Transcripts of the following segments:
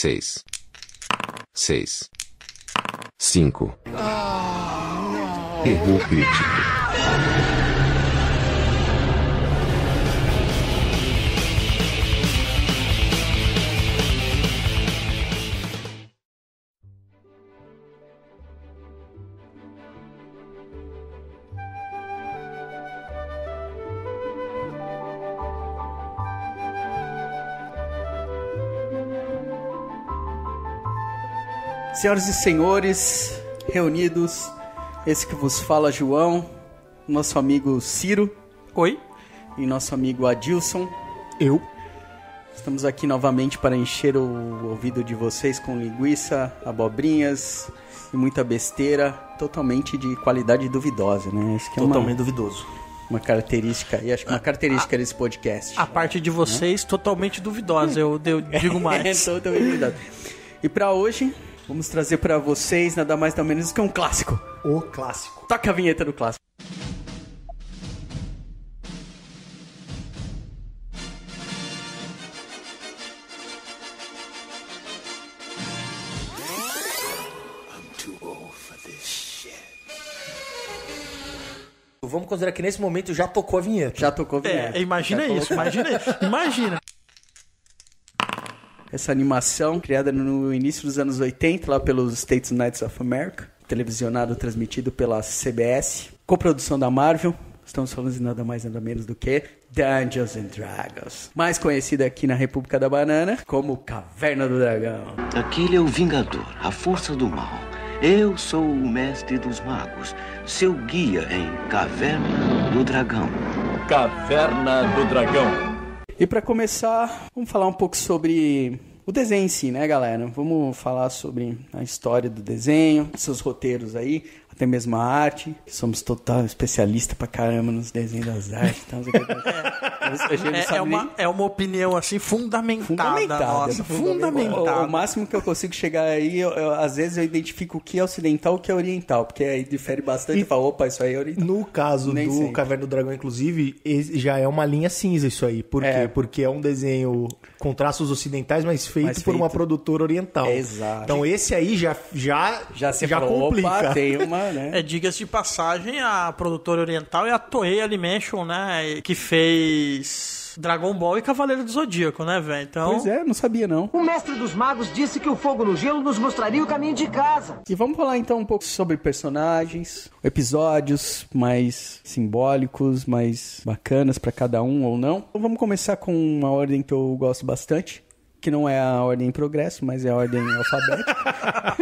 6, 6, 5. Erro crítico. Senhoras e senhores, reunidos, esse que vos fala João, nosso amigo Ciro. Oi. E nosso amigo Adilson. Eu. Estamos aqui novamente para encher o ouvido de vocês com linguiça, abobrinhas e muita besteira, totalmente de qualidade duvidosa, né? Isso que é totalmente duvidoso. Uma característica aí, acho que uma característica desse podcast. A parte de vocês, totalmente duvidosa, eu digo mais. Totalmente duvidosa. E para hoje, vamos trazer para vocês nada mais nada menos que um clássico. O clássico. Toca a vinheta do clássico. Vamos considerar que nesse momento já tocou a vinheta. Já tocou a vinheta. Imagina isso. Essa animação, criada no início dos anos 80, lá pelos States United of America, televisionado, transmitido pela CBS, coprodução da Marvel. Estamos falando de nada mais nada menos do que Dungeons and Dragons, mais conhecida aqui na República da Banana como Caverna do Dragão. Aquele é o Vingador, a força do mal. Eu sou o mestre dos magos, seu guia em Caverna do Dragão. Caverna do Dragão. E para começar, vamos falar um pouco sobre o desenho em si, né, galera? Vamos falar sobre a história do desenho, seus roteiros aí, até mesmo a arte. Somos total especialista pra caramba nos desenhos das artes. Então, é uma opinião assim fundamentada. Nossa, fundamentada. O máximo que eu consigo chegar aí, às vezes eu identifico o que é ocidental e o que é oriental, porque aí difere bastante e falo, opa, isso aí é oriental. No caso Nem do sempre. Caverna do Dragão, inclusive, já é uma linha cinza isso aí. Por quê? Porque é um desenho com traços ocidentais, mas feito por uma produtora oriental. Exato. Então esse aí já falou, complica. Opa, tem uma, né? Diga-se de passagem, a produtora oriental é a Toei Animation, né? Que fez Dragon Ball e Cavaleiro do Zodíaco, né, velho? Então... Pois é, não sabia não. O mestre dos magos disse que o fogo no gelo nos mostraria o caminho de casa. E vamos falar então um pouco sobre personagens, episódios mais simbólicos, mais bacanas pra cada um ou não. Então vamos começar com uma ordem que eu gosto bastante, que não é a ordem em progresso, mas é a ordem alfabética.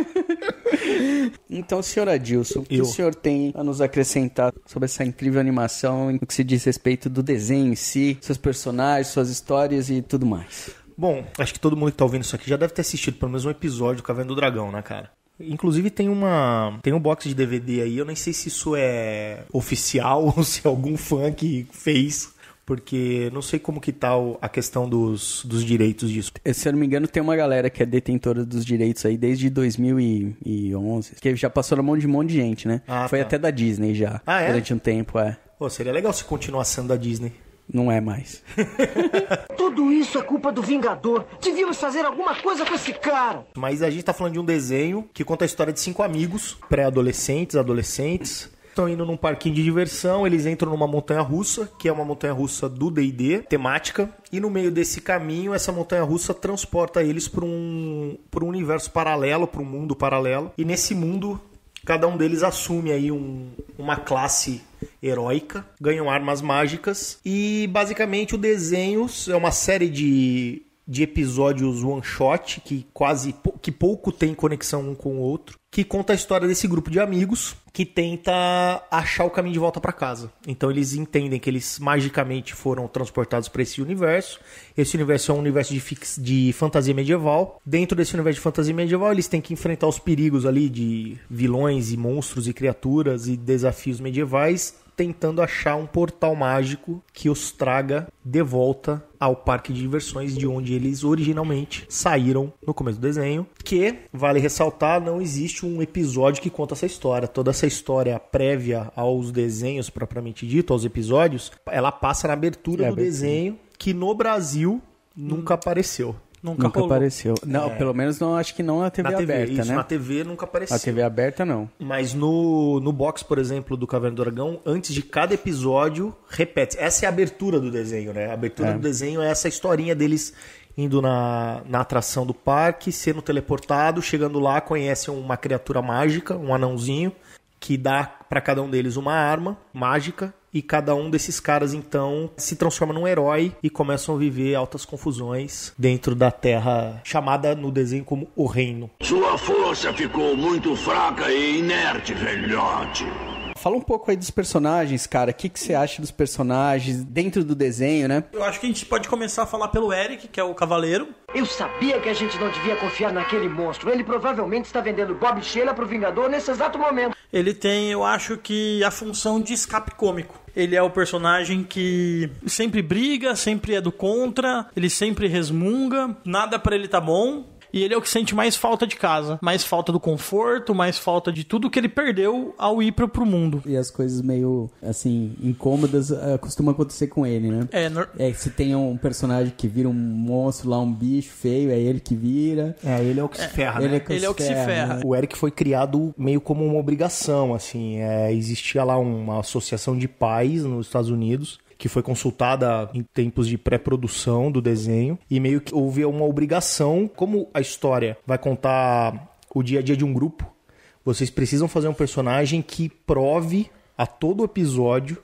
Então, senhor Adilson, o que o senhor tem a nos acrescentar sobre essa incrível animação no que se diz respeito do desenho em si, seus personagens, suas histórias e tudo mais? Bom, acho que todo mundo que tá ouvindo isso aqui já deve ter assistido pelo menos um episódio do Caverna do Dragão, né, cara? Inclusive tem um box de DVD aí, eu nem sei se isso é oficial ou se é algum fã que fez, porque não sei como que tá a questão dos direitos disso. Se eu não me engano, tem uma galera que é detentora dos direitos aí desde 2011, que já passou na mão de um monte de gente, né? Foi até da Disney já, durante um tempo, Pô, seria legal se continuasse sendo da Disney. Não é mais. Tudo isso é culpa do Vingador. Devíamos fazer alguma coisa com esse cara. Mas a gente tá falando de um desenho que conta a história de 5 amigos, pré-adolescentes, adolescentes. Estão indo num parquinho de diversão, eles entram numa montanha-russa, que é uma montanha-russa do D&D, temática, e no meio desse caminho, essa montanha-russa transporta eles para um universo paralelo, para um mundo paralelo, e nesse mundo, cada um deles assume aí uma classe heróica, ganham armas mágicas, e basicamente o desenho é uma série de episódios one shot, que pouco tem conexão um com o outro, que conta a história desse grupo de amigos que tenta achar o caminho de volta para casa. Então eles entendem que eles magicamente foram transportados para esse universo. Esse universo é um universo de fantasia medieval. Dentro desse universo de fantasia medieval, eles têm que enfrentar os perigos ali de vilões e monstros e criaturas e desafios medievais, tentando achar um portal mágico que os traga de volta ao parque de diversões de onde eles originalmente saíram no começo do desenho, que, vale ressaltar, não existe um episódio que conta essa história. Toda essa história prévia aos desenhos, propriamente dito, aos episódios, ela passa na abertura do desenho, que no Brasil nunca apareceu. Nunca Nunca rolou. apareceu. Não, pelo menos não, acho que não na TV Na TV, aberta, isso, né? na TV nunca apareceu. Na TV aberta, não. Mas no box, por exemplo, do Caverna do Dragão, antes de cada episódio, repete. Essa é a abertura do desenho, né? A abertura do desenho é essa historinha deles indo na atração do parque, sendo teleportado, chegando lá, conhecem uma criatura mágica, um anãozinho, que dá pra cada um deles uma arma mágica, e cada um desses caras, então, se transforma num herói e começam a viver altas confusões dentro da terra chamada no desenho como o Reino. Sua força ficou muito fraca e inerte, velhote. Fala um pouco aí dos personagens, cara. O que você acha dos personagens dentro do desenho, né? Eu acho que a gente pode começar a falar pelo Eric, que é o cavaleiro. Eu sabia que a gente não devia confiar naquele monstro. Ele provavelmente está vendendo Bob e Sheila pro Vingador nesse exato momento. Ele tem, eu acho que, a função de escape cômico. Ele é o personagem que sempre briga, sempre é do contra, ele sempre resmunga, nada pra ele tá bom. E ele é o que sente mais falta de casa, mais falta do conforto, mais falta de tudo que ele perdeu ao ir pro mundo. E as coisas meio, assim, incômodas costumam acontecer com ele, né? Se tem um personagem que vira um monstro lá, um bicho feio, é ele que vira. Ele é o que se ferra, né? Ele é o que se ferra. O Eric foi criado meio como uma obrigação, assim. Existia lá uma associação de pais nos Estados Unidos que foi consultada em tempos de pré-produção do desenho, e meio que houve uma obrigação, como a história vai contar o dia a dia de um grupo, vocês precisam fazer um personagem que prove a todo episódio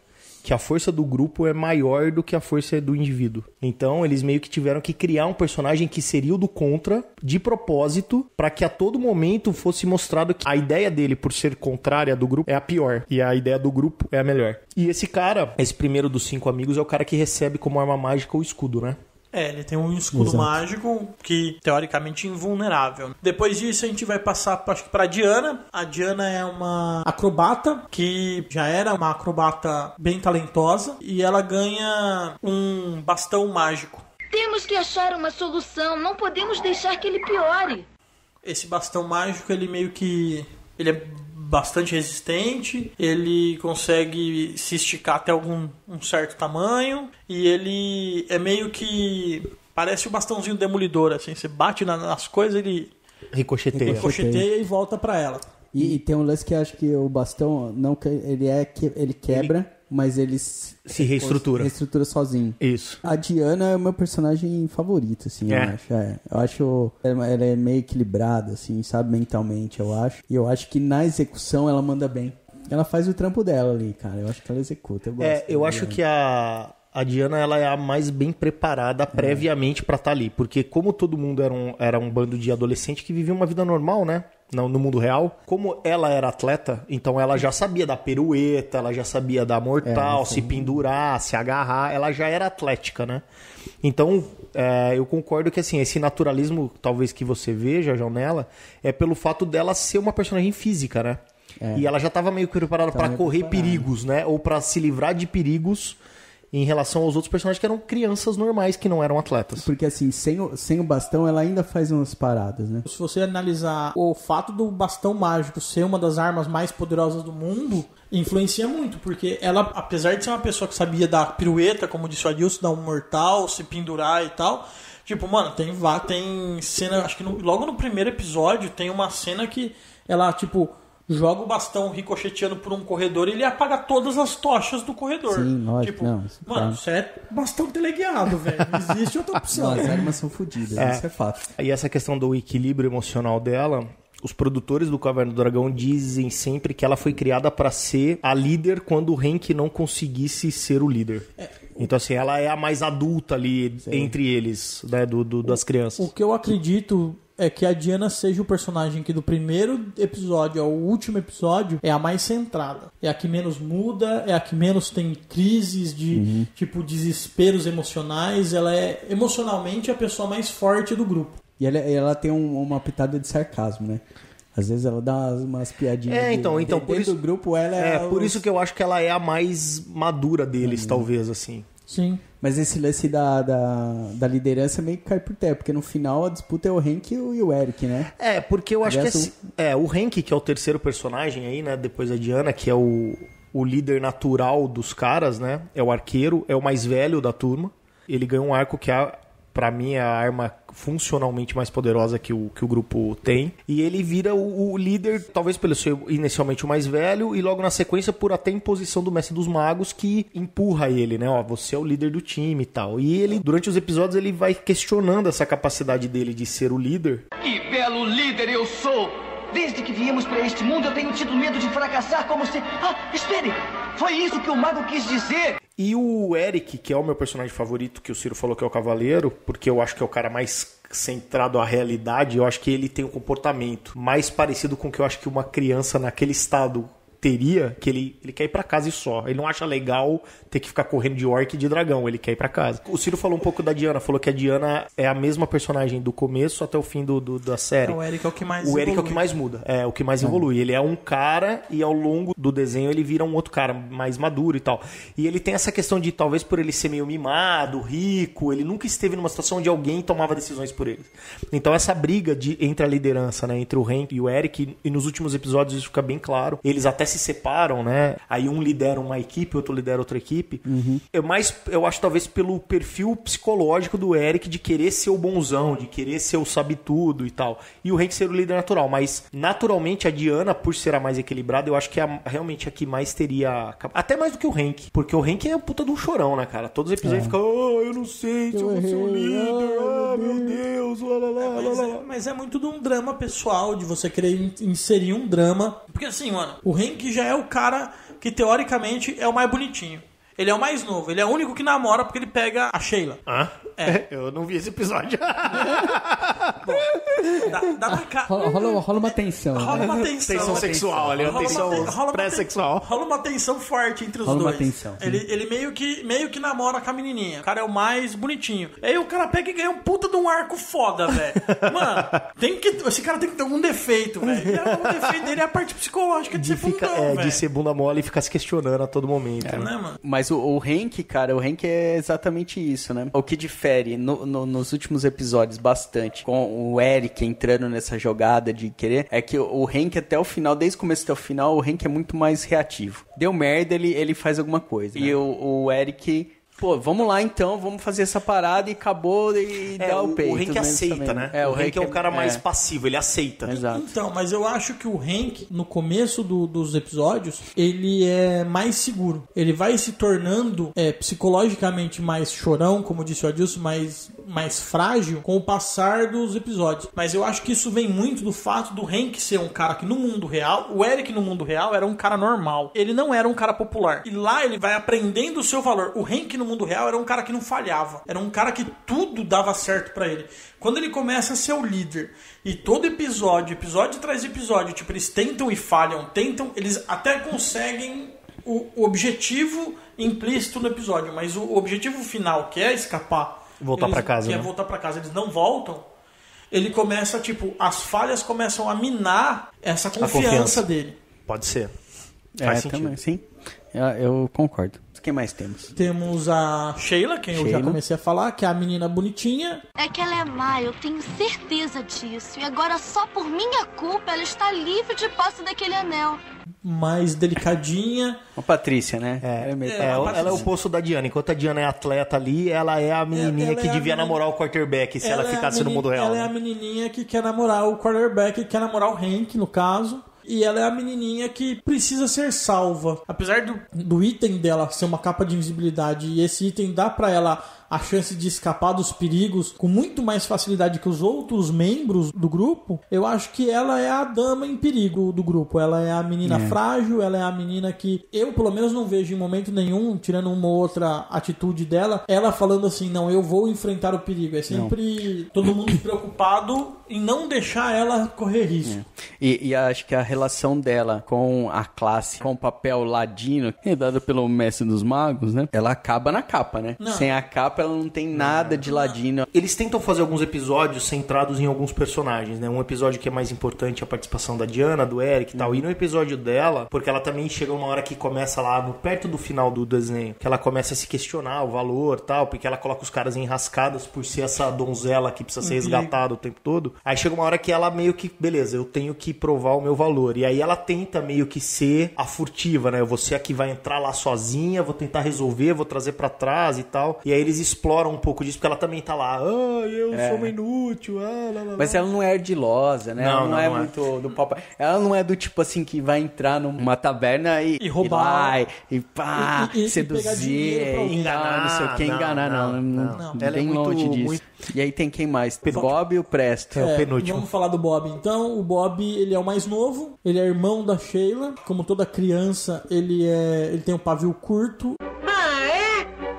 que a força do grupo é maior do que a força do indivíduo. Então, eles meio que tiveram que criar um personagem que seria o do contra, de propósito, para que a todo momento fosse mostrado que a ideia dele, por ser contrária do grupo, é a pior. E a ideia do grupo é a melhor. E esse cara, esse primeiro dos 5 amigos, é o cara que recebe como arma mágica o escudo, né? Ele tem um escudo mágico que, teoricamente, é invulnerável. Depois disso, a gente vai passar, acho que, pra Diana. A Diana é uma acrobata, que já era uma acrobata bem talentosa, e ela ganha um bastão mágico. Temos que achar uma solução, não podemos deixar que ele piore. Esse bastão mágico, ele meio que... ele é bastante resistente, ele consegue se esticar até um certo tamanho, e ele é meio que parece o bastãozinho demolidor, assim, você bate nas coisas, ele ricocheteia e volta pra ela. E tem um lance que acho que o bastão, não, ele quebra, mas ele se reestrutura. Reestrutura sozinho. Isso. A Diana é o meu personagem favorito, assim, eu acho. Eu acho ela é meio equilibrada, assim, sabe, mentalmente, eu acho. E eu acho que na execução ela manda bem. Ela faz o trampo dela ali, cara. Eu acho que ela executa. Eu acho que a Diana, ela é a mais bem preparada previamente pra estar ali. Porque como todo mundo era um bando de adolescente que vivia uma vida normal, né? No mundo real. Como ela era atleta, então ela já sabia dar pirueta, ela já sabia dar mortal, se pendurar, se agarrar. Ela já era atlética, né? Então, eu concordo que, assim, esse naturalismo, talvez, que você veja, João, nela, é pelo fato dela ser uma personagem física, né? E ela já estava meio que preparada para correr perigos, né? Ou para se livrar de perigos em relação aos outros personagens que eram crianças normais, que não eram atletas. Porque, assim, sem o bastão, ela ainda faz umas paradas, né? Se você analisar o fato do bastão mágico ser uma das armas mais poderosas do mundo, influencia muito, porque ela, apesar de ser uma pessoa que sabia dar pirueta, como disse o Adilson, dar um mortal, se pendurar e tal, tipo, mano, tem cena, acho que logo no primeiro episódio tem uma cena que ela, tipo, joga o bastão ricocheteando por um corredor e ele apaga todas as tochas do corredor. Sim, lógico. Tipo, não, mano, isso é bastão teleguiado, velho. Não existe outra opção. Não, as armas são fodidas, isso é fato. E essa questão do equilíbrio emocional dela, os produtores do Caverna do Dragão dizem sempre que ela foi criada para ser a líder quando o Hank não conseguisse ser o líder. Então, assim, ela é a mais adulta ali entre eles, né, das crianças. O que eu acredito é que a Diana seja o personagem que do primeiro episódio ao último episódio é a mais centrada. É a que menos muda, é a que menos tem crises de, tipo, desesperos emocionais. Ela é, emocionalmente, a pessoa mais forte do grupo. E ela tem uma pitada de sarcasmo, né? Às vezes ela dá umas piadinhas. Então por isso do grupo ela é por isso que eu acho que ela é a mais madura deles, talvez, assim. Sim. Mas esse lance da liderança meio que cai por terra, porque no final a disputa é o Hank e o Eric, né? Porque eu acho que o Hank, que é o terceiro personagem aí, né, depois da Diana, que é o líder natural dos caras, né? É o arqueiro, é o mais velho da turma. Ele ganha um arco que é pra mim é a arma funcionalmente mais poderosa que o grupo tem. E ele vira o líder, talvez pelo ser inicialmente o mais velho, e logo na sequência por até imposição do Mestre dos Magos, que empurra ele, né? Ó, você é o líder do time e tal. E ele, durante os episódios, ele vai questionando essa capacidade dele de ser o líder. Que belo líder eu sou! Desde que viemos para este mundo, eu tenho tido medo de fracassar como se... Ah, espere! Foi isso que o mago quis dizer! E o Eric, que é o meu personagem favorito, que o Ciro falou que é o Cavaleiro, porque eu acho que é o cara mais centrado à realidade, eu acho que ele tem um comportamento mais parecido com o que eu acho que uma criança naquele estado teria, que ele quer ir pra casa e só. Ele não acha legal ter que ficar correndo de orc e de dragão, ele quer ir pra casa. O Ciro falou um pouco da Diana, falou que a Diana é a mesma personagem do começo até o fim da série. O Eric é o que mais O Eric é o que mais muda, é o que mais evolui. Ele é um cara e ao longo do desenho ele vira um outro cara mais maduro e tal. E ele tem essa questão de, talvez por ele ser meio mimado, rico, ele nunca esteve numa situação onde alguém tomava decisões por ele. Então essa briga entre a liderança, né, entre o Hank e o Eric, e nos últimos episódios isso fica bem claro, eles até se separam, né? Aí um lidera uma equipe, outro lidera outra equipe. Eu acho talvez pelo perfil psicológico do Eric de querer ser o bonzão, de querer ser o sabe-tudo e tal. E o Hank ser o líder natural. Mas, naturalmente, a Diana, por ser a mais equilibrada, eu acho que é realmente a que mais teria... Até mais do que o Hank. Porque o Hank é o puta de um chorão, né, cara? Todos os episódios ficam, eu não sei se eu vou ser o líder, meu Deus, Mas é muito de um drama pessoal, de você querer inserir um drama. Porque assim, mano, o Hank já é o cara que teoricamente é o mais bonitinho. Ele é o mais novo, ele é o único que namora porque ele pega a Sheila. Eu não vi esse episódio. Bom, rola uma tensão. Rola uma tensão. Tensão sexual ali, uma tensão pré-sexual. Rola uma tensão forte entre os dois. Uma tensão. Ele meio que namora com a menininha. O cara é o mais bonitinho. Aí o cara pega e ganha um puta de um arco foda, velho. Mano, esse cara tem que ter algum defeito, velho. O defeito dele é a parte psicológica de ser bundão, velho. De ser bunda mole e ficar se questionando a todo momento. Né, mano? Mas o Hank, cara, o Hank é exatamente isso, né? O que difere nos últimos episódios bastante com o Eric entrando nessa jogada de querer, é que o Hank até o final, desde o começo até o final, o Hank é muito mais reativo. Deu merda, ele faz alguma coisa. Né? E o Eric... Pô, vamos lá então, vamos fazer essa parada e acabou e dá o peito. O Hank aceita, também, né? O Hank é o cara mais passivo, ele aceita. Exato. Então, mas eu acho que o Hank, no começo dos episódios, ele é mais seguro. Ele vai se tornando psicologicamente mais chorão, como disse o Adilson, mais frágil com o passar dos episódios. Mas eu acho que isso vem muito do fato do Hank ser um cara que no mundo real, o Eric no mundo real era um cara normal. Ele não era um cara popular. E lá ele vai aprendendo o seu valor. O Hank no mundo real era um cara que não falhava. Era um cara que tudo dava certo pra ele. Quando ele começa a ser o líder e todo episódio atrás de episódio, tipo, eles tentam e falham, eles até conseguem o objetivo implícito no episódio, mas o objetivo final, que é escapar, voltar pra casa, é voltar pra casa, eles não voltam. Ele começa, tipo, as falhas começam a minar essa confiança dele. Pode ser. Faz sentido. Também, sim. Eu concordo. Quem mais temos? Temos a Sheila, eu já comecei a falar, que é a menina bonitinha. É que ela é má, eu tenho certeza disso. E agora, só por minha culpa, ela está livre de posse daquele anel. Mais delicadinha. A Patrícia, né? Ela é o poço da Diana. Enquanto a Diana é atleta ali, ela é a menininha que devia namorar o quarterback se ela ficasse no mundo real. Ela é a menininha que quer namorar o quarterback, que quer namorar o Hank, no caso. E ela é a menininha que precisa ser salva. Apesar do item dela ser uma capa de invisibilidade e esse item dá pra ela a chance de escapar dos perigos com muito mais facilidade que os outros membros do grupo, eu acho que ela é a dama em perigo do grupo. Ela é a menina frágil, ela é a menina que eu, pelo menos, não vejo em momento nenhum, tirando uma ou outra atitude dela, ela falando assim, não, eu vou enfrentar o perigo. É sempre todo mundo preocupado em não deixar ela correr risco. E acho que a relação dela com a classe, com o papel ladino, que é dado pelo Mestre dos Magos, né? Ela acaba na capa, né? Não. Sem a capa, ela não tem nada de ladino. Eles tentam fazer alguns episódios centrados em alguns personagens, né? Um episódio que é mais importante é a participação da Diana, do Eric e tal. E no episódio dela, porque ela também chega uma hora que começa lá, perto do final do desenho, que ela começa a se questionar o valor e tal, porque ela coloca os caras em enrascadas por ser essa donzela que precisa ser resgatada o tempo todo. Aí chega uma hora que ela meio que, beleza, eu tenho que provar o meu valor. E aí ela tenta meio que ser a furtiva, né? Eu vou ser a que vai entrar lá sozinha, vou tentar resolver, vou trazer pra trás e tal. E aí eles exploram um pouco disso, porque ela também tá lá, eu sou uma inútil, Mas ela não é ardilosa, né? Não, ela não é não é. muito do papai. Ela não é do tipo assim que vai entrar numa taverna e roubar. E pá, E pegar seduzir, dinheiro pra alguém. enganar, não sei o que, enganar, não. Ela é Bem muito, longe disso. muito- E aí tem quem mais? O Bob e o Presto. o penúltimo. Vamos falar do Bob. Então, o Bob, ele é o mais novo, ele é irmão da Sheila. Como toda criança, ele tem um pavio curto.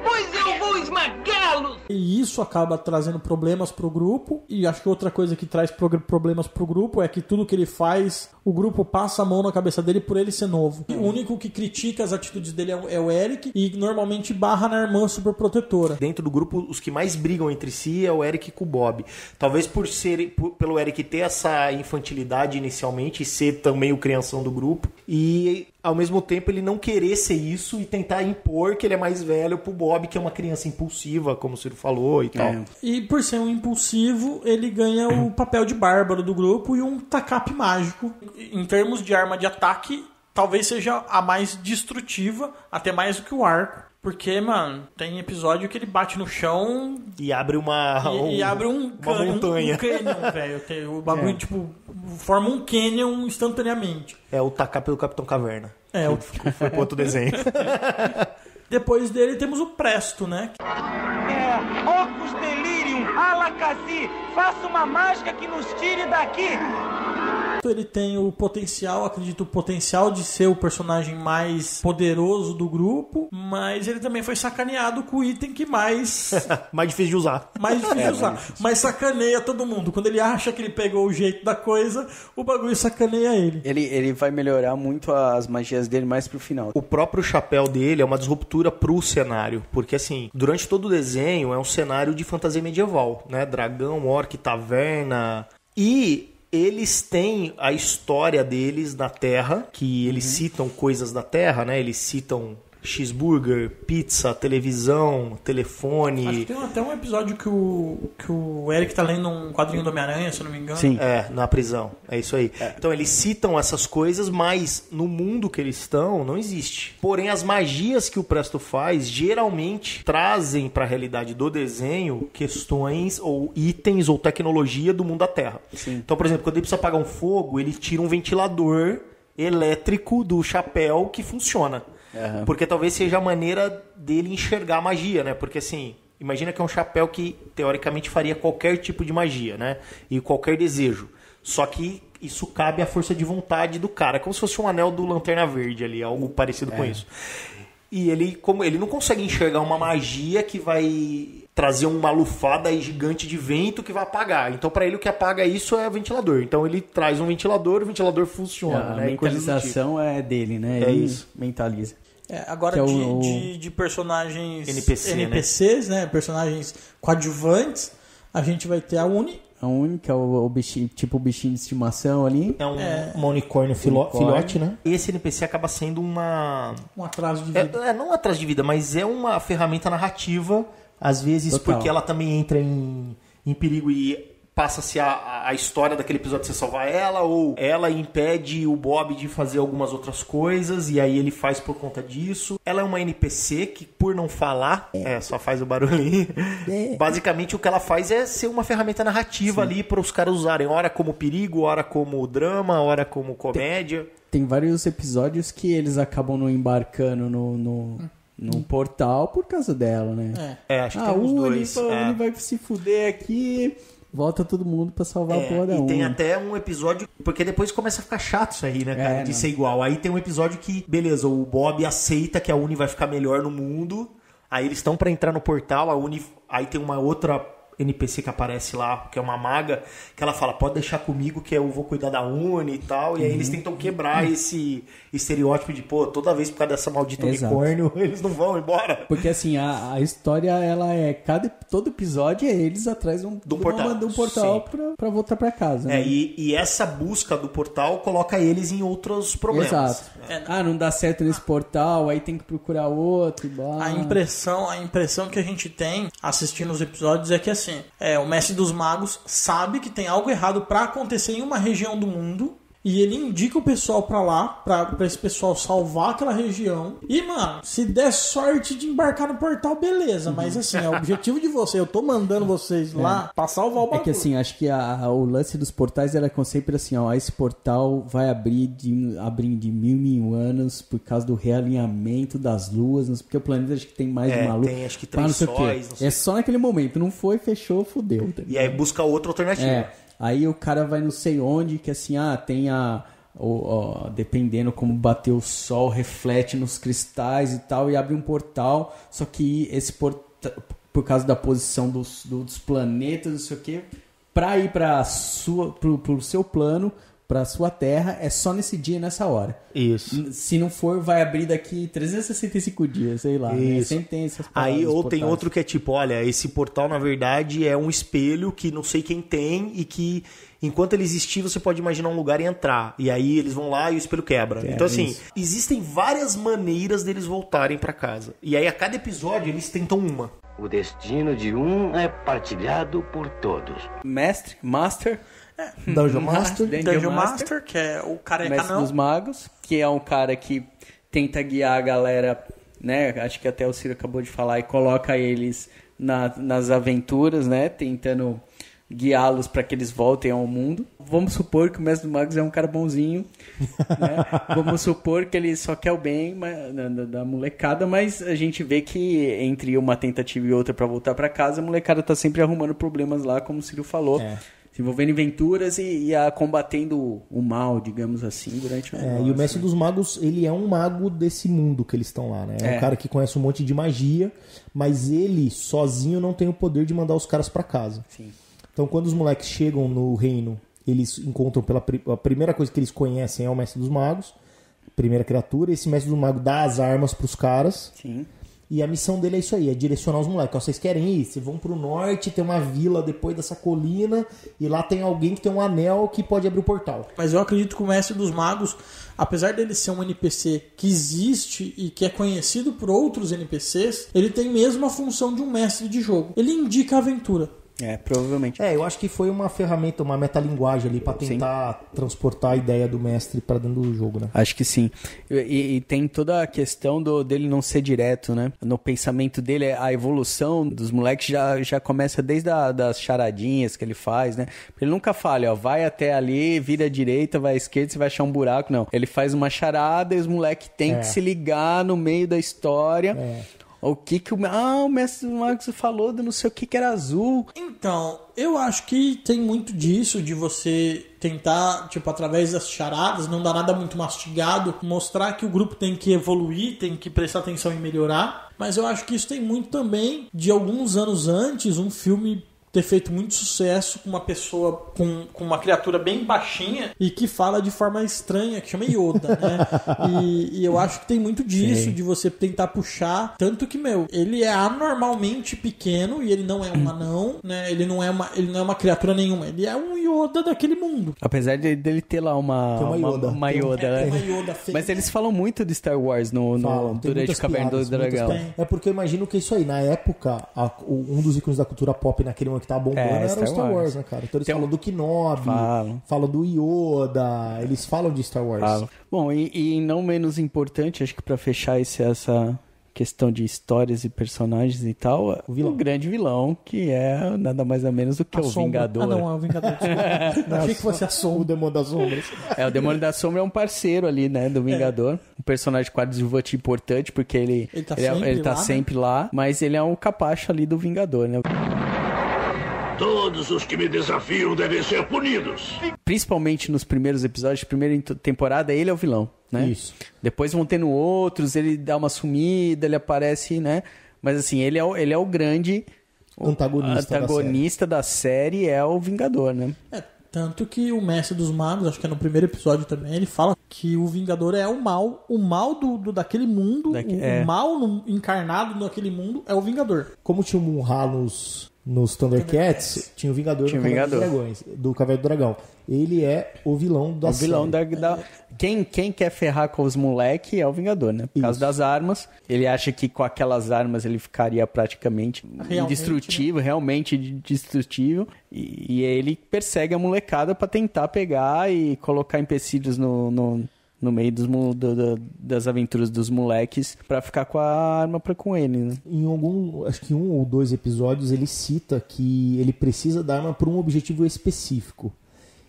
Pois eu vou esmagá-los! E isso acaba trazendo problemas pro grupo. E acho que outra coisa que traz problemas pro grupo é que tudo que ele faz, o grupo passa a mão na cabeça dele por ele ser novo. E o único que critica as atitudes dele é o Eric e normalmente barra na irmã superprotetora. Dentro do grupo, os que mais brigam entre si é o Eric com o Bob. Talvez pelo Eric ter essa infantilidade inicialmente e ser também o crianção do grupo. E ao mesmo tempo ele não querer ser isso e tentar impor que ele é mais velho pro Bob, que é uma criança impulsiva, como o Ciro falou e tal. E por ser um impulsivo, ele ganha o papel de bárbaro do grupo e um tacape mágico. Em termos de arma de ataque, talvez seja a mais destrutiva, até mais do que o arco. Porque, mano, tem episódio que ele bate no chão E abre uma montanha. um canyon, velho. O bagulho, tipo, forma um canyon instantaneamente. É o tacar pelo Capitão Caverna. Foi pro outro desenho. Depois dele temos o Presto, né? Ocus Delirium, Alakazam, faça uma mágica que nos tire daqui! Ele tem o potencial, acredito, o potencial de ser o personagem mais poderoso do grupo, mas ele também foi sacaneado com o item que mais Mais difícil de usar. mas sacaneia todo mundo. Quando ele acha que ele pegou o jeito da coisa, o bagulho sacaneia ele. Ele vai melhorar muito as magias dele mais pro final. O próprio chapéu dele é uma disruptura pro cenário, porque assim, durante todo o desenho é um cenário de fantasia medieval, né? Dragão, orc, taverna. E eles têm a história deles na Terra, que eles citam coisas da Terra, né? Eles citam cheeseburger, pizza, televisão, telefone. Acho que tem até um episódio que o Eric tá lendo um quadrinho do Homem-Aranha, se eu não me engano. Sim. Na prisão. É isso aí. Então eles citam essas coisas, mas no mundo que eles estão, não existe. Porém, as magias que o Presto faz, geralmente trazem pra realidade do desenho questões ou itens ou tecnologia do mundo da Terra. Sim. Então, por exemplo, quando ele precisa apagar um fogo, ele tira um ventilador elétrico do chapéu que funciona. Porque talvez seja a maneira dele enxergar a magia, né? Porque assim, imagina que é um chapéu que teoricamente faria qualquer tipo de magia, né? E qualquer desejo. Só que isso cabe à força de vontade do cara. É como se fosse um anel do Lanterna Verde ali, algo parecido com isso. E como ele não consegue enxergar uma magia que vai trazer uma lufada gigante de vento que vai apagar. Então, para ele, o que apaga isso é o ventilador. Então, ele traz um ventilador, o ventilador funciona. A né? mentalização é dele, né? É Ele isso. mentaliza. Agora, Que é de personagens NPCs, né? Personagens coadjuvantes, a gente vai ter a Uni. A única, o bichinho, tipo o bichinho de estimação ali. É um unicórnio filhote, né? E esse NPC acaba sendo um atraso de vida. Não um atraso de vida, mas é uma ferramenta narrativa, às vezes. Total. Porque ela também entra em perigo e passa-se a história daquele episódio de você salvar ela, ou ela impede o Bob de fazer algumas outras coisas, e aí ele faz por conta disso. Ela é uma NPC que, por não falar, só faz o barulhinho. Basicamente, o que ela faz é ser uma ferramenta narrativa ali para os caras usarem, ora como perigo, ora como drama, ora como comédia. Tem vários episódios que eles acabam não embarcando no portal por causa dela, né? Acho que tem uns dois. O Uni vai se fuder aqui... Volta todo mundo pra salvar a porra da Uni. E tem até um episódio... Porque depois começa a ficar chato isso aí, né, cara? De ser igual. Aí tem um episódio que, beleza, o Bob aceita que a Uni vai ficar melhor no mundo. Aí eles estão pra entrar no portal, a Uni... Aí tem uma outra NPC que aparece lá, que é uma maga, que ela fala, pode deixar comigo que eu vou cuidar da Uni e tal. E aí eles tentam quebrar esse estereótipo de, toda vez por causa dessa maldita unicórnio, eles não vão embora. Porque assim, a história, ela é... Todo episódio é eles atrás de um portal pra voltar pra casa. Né? E essa busca do portal coloca eles em outros problemas. Exato. Não dá certo nesse portal, aí tem que procurar outro e blá. A impressão que a gente tem assistindo os episódios é que assim, o Mestre dos Magos sabe que tem algo errado pra acontecer em uma região do mundo e ele indica o pessoal pra lá, pra esse pessoal salvar aquela região. E, mano, se der sorte de embarcar no portal, beleza. Mas, assim, o objetivo de você, eu tô mandando vocês lá pra salvar o bagulho. É que, assim, acho que o lance dos portais era sempre assim, ó, esse portal vai abrir de 1000 anos por causa do realinhamento das luas, porque o planeta acho que tem mais de uma lua. Tem, acho que 3 sóis. É só naquele momento, não foi, fechou, fudeu. Tá, e aí busca outra alternativa. Aí o cara vai não sei onde, que assim, tem dependendo como bater o sol, reflete nos cristais e tal, e abre um portal, só que esse portal, por causa da posição dos planetas, não sei o que, pra ir pro seu plano, pra sua terra, é só nesse dia e nessa hora. Isso. Se não for, vai abrir daqui 365 dias, sei lá. Né? Sempre tem essas Aí, ou portais. tem outro que é tipo, olha, esse portal, na verdade, é um espelho que não sei quem tem e que, enquanto ele existir, você pode imaginar um lugar e entrar. E aí eles vão lá e o espelho quebra. Então, assim, existem várias maneiras deles voltarem pra casa. E aí, a cada episódio, eles tentam uma. O destino de um é partilhado por todos. Master... Dungeon Master, que é o careca Mestre dos Magos, que é um cara que tenta guiar a galera, né? Acho que até o Ciro acabou de falar, e coloca eles nas aventuras, né? Tentando guiá-los para que eles voltem ao mundo. Vamos supor que o Mestre dos Magos é um cara bonzinho, né? Vamos supor que ele só quer o bem da molecada, mas a gente vê que entre uma tentativa e outra para voltar para casa, a molecada tá sempre arrumando problemas lá, como o Ciro falou. Se envolvendo em aventuras e combatendo o mal, digamos assim, durante o negócio. E o Mestre dos Magos, ele é um mago desse mundo que eles estão lá, né? É um cara que conhece um monte de magia, mas ele, sozinho, não tem o poder de mandar os caras pra casa. Sim. Então, quando os moleques chegam no reino, eles encontram a primeira coisa que eles conhecem é o Mestre dos Magos, primeira criatura. Esse Mestre dos Magos dá as armas pros caras. Sim. E a missão dele é isso aí, é direcionar os moleques. Ó, vocês querem ir? Vocês vão pro norte, tem uma vila depois dessa colina, e lá tem alguém que tem um anel que pode abrir o portal. Mas eu acredito que o Mestre dos Magos, apesar dele ser um NPC que existe e que é conhecido por outros NPCs, ele tem mesmo a função de um mestre de jogo. Ele indica a aventura. Provavelmente. Eu acho que foi uma ferramenta, uma metalinguagem ali pra tentar transportar a ideia do mestre pra dentro do jogo, né? Acho que sim. E tem toda a questão dele não ser direto, né? No pensamento dele, a evolução dos moleques já começa desde das charadinhas que ele faz, né? Ele nunca fala, vai até ali, vira à direita, vai à esquerda, você vai achar um buraco. Não. Ele faz uma charada e os moleques têm que se ligar no meio da história. O que o Mestre dos Magos falou de não sei o que era azul. Então, eu acho que tem muito disso, de você tentar, tipo, através das charadas, não dar nada muito mastigado, mostrar que o grupo tem que evoluir, tem que prestar atenção e melhorar. Mas eu acho que isso tem muito também de alguns anos antes, um filme ter feito muito sucesso com uma pessoa, com uma criatura bem baixinha e que fala de forma estranha, que chama Yoda, né? E eu acho que tem muito disso, de você tentar puxar, tanto que, ele é anormalmente pequeno e ele não é um anão, né? Ele não é uma criatura nenhuma, ele é um Yoda daquele mundo. Apesar dele ter lá uma Yoda, uma Yoda feia. Mas eles falam muito de Star Wars durante o Caverna do Dragão. É porque eu imagino que é isso aí, na época, um dos ícones da cultura pop naquele momento que tava bombando era o Star Wars, né, cara? Então eles falam do Kenobi, falam do Yoda, eles falam de Star Wars. Bom, e não menos importante, acho que pra fechar essa questão de histórias e personagens e tal, o grande vilão, que é nada mais ou menos do que o Vingador. Não, é o Vingador. Achei que fosse a Sombra. O Demônio das Sombras. O Demônio da Sombra é um parceiro ali, né, do Vingador. Um personagem coadjuvante importante, porque ele tá sempre lá, mas ele é um capacho ali do Vingador, né? Todos os que me desafiam devem ser punidos. Principalmente nos primeiros episódios, primeira temporada, ele é o vilão, né? Isso. Depois vão tendo outros, ele dá uma sumida, ele aparece, né? Mas assim, ele é o grande antagonista da série, é o Vingador, né? Tanto que o Mestre dos Magos, acho que é no primeiro episódio também, ele fala que o Vingador é o mal daquele mundo, o mal encarnado naquele mundo é o Vingador. Como tinha um Ra nos nos Thundercats, tinha o Vingador do Caverna do Dragão. Ele é o vilão da série. O vilão Quem quer ferrar com os moleque é o Vingador, né? Por causa das armas. Ele acha que com aquelas armas ele ficaria praticamente indestrutível, realmente destrutível. E ele persegue a molecada pra tentar pegar e colocar empecilhos no meio das aventuras dos moleques pra ficar com a arma com ele, né? Em acho que 1 ou 2 episódios ele cita que ele precisa da arma por um objetivo específico.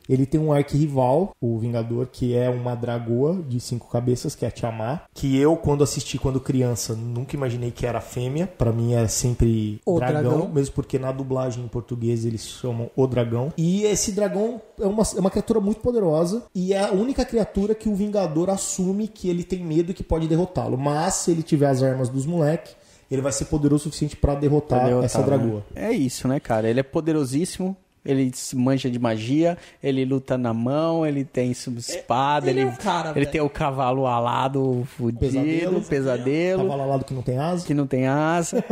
Ele tem um arquirrival, o Vingador, que é uma dragoa de 5 cabeças, que é a Tiamat. Que eu, quando assisti quando criança, nunca imaginei que era fêmea. Pra mim era sempre o dragão, mesmo porque na dublagem em português eles chamam o dragão. E esse dragão é uma criatura muito poderosa e é a única criatura que o Vingador assume que ele tem medo e que pode derrotá-lo. Mas se ele tiver as armas dos moleques, ele vai ser poderoso o suficiente pra derrotar essa dragoa. Né? É isso, né, cara? Ele é poderosíssimo. Ele manja de magia, ele luta na mão, ele tem espada, ele tem o cavalo alado, fudido, pesadelo. Cavalo alado que não tem asa.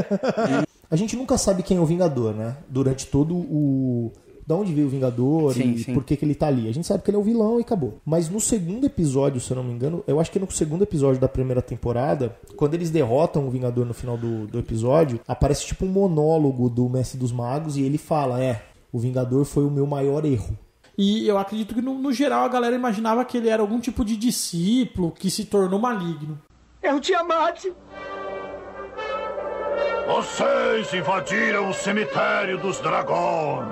A gente nunca sabe quem é o Vingador, né? Durante todo o... Da onde veio o Vingador sim. Por que ele tá ali. A gente sabe que ele é o vilão e acabou. Mas no segundo episódio, se eu não me engano, eu acho que no segundo episódio da primeira temporada, quando eles derrotam o Vingador no final do episódio, aparece tipo um monólogo do Mestre dos Magos e ele fala, o Vingador foi o meu maior erro. E eu acredito que, no geral, a galera imaginava que ele era algum tipo de discípulo que se tornou maligno. É o Tiamat! Vocês invadiram o cemitério dos dragões!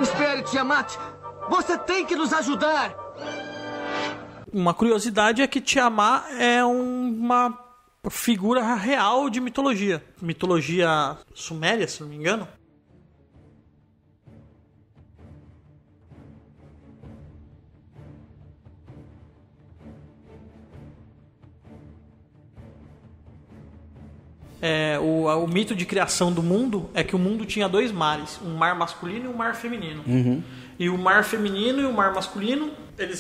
Espere, Tiamat! Você tem que nos ajudar! Uma curiosidade é que Tiamat é uma figura real de mitologia. Mitologia suméria, se não me engano. O mito de criação do mundo é que o mundo tinha 2 mares, um mar masculino e um mar feminino. Uhum. E o mar feminino e o mar masculino,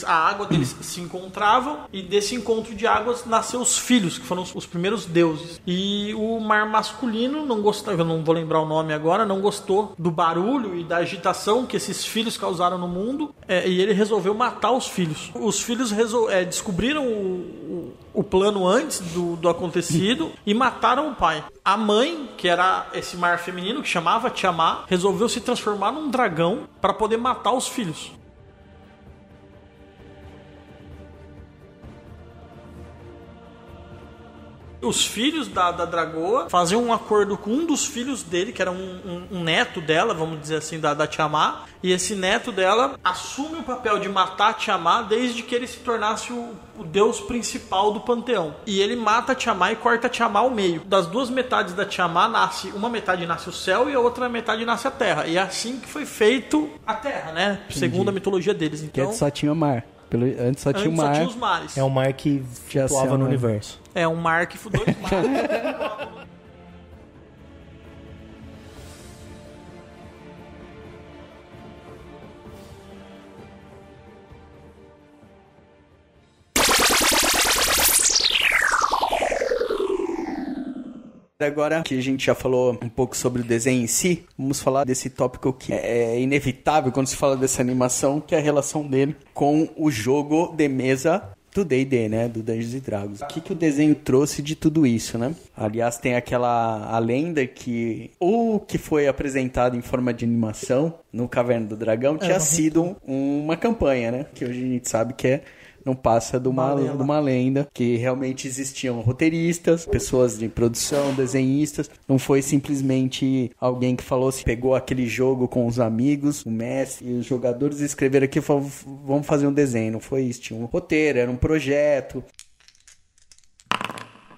a água deles se encontravam e desse encontro de águas nasceu os filhos, que foram os primeiros deuses. E o mar masculino não gostou, eu não vou lembrar o nome agora, não gostou do barulho e da agitação que esses filhos causaram no mundo e ele resolveu matar os filhos. Os filhos descobriram o plano antes do acontecido e mataram o pai. A mãe, que era esse mar feminino, que chamava Tiamat, resolveu se transformar num dragão para poder matar os filhos. Os filhos da dragoa faziam um acordo com um dos filhos dele, que era um neto dela, vamos dizer assim, da Tiamat. E esse neto dela assume o papel de matar a Tiamat desde que ele se tornasse o deus principal do panteão. E ele mata a Tiamat e corta a Tiamat ao meio. Das 2 metades da Tiamat, uma metade nasce o céu e a outra metade nasce a terra. E é assim que foi feito a terra, né? Segundo a mitologia deles. Então, que só tinha o mar. Antes só tinha o mar. Só tinha os mares. É um mar que flutuava no universo. É um mar que flutuou os mares. Agora que a gente já falou um pouco sobre o desenho em si, vamos falar desse tópico que é inevitável quando se fala dessa animação, que é a relação dele com o jogo de mesa do D&D, né? Do Dungeons & Dragons. O que o desenho trouxe de tudo isso, né? Aliás, tem a lenda que o que foi apresentado em forma de animação no Caverna do Dragão tinha sido uma campanha, né? Que hoje a gente sabe que não passa de uma lenda, que realmente existiam roteiristas, pessoas de produção, desenhistas. Não foi simplesmente alguém que falou assim, pegou aquele jogo com os amigos, o mestre e os jogadores e escreveram aqui e falaram, vamos fazer um desenho. Não foi isso, tinha um roteiro, era um projeto.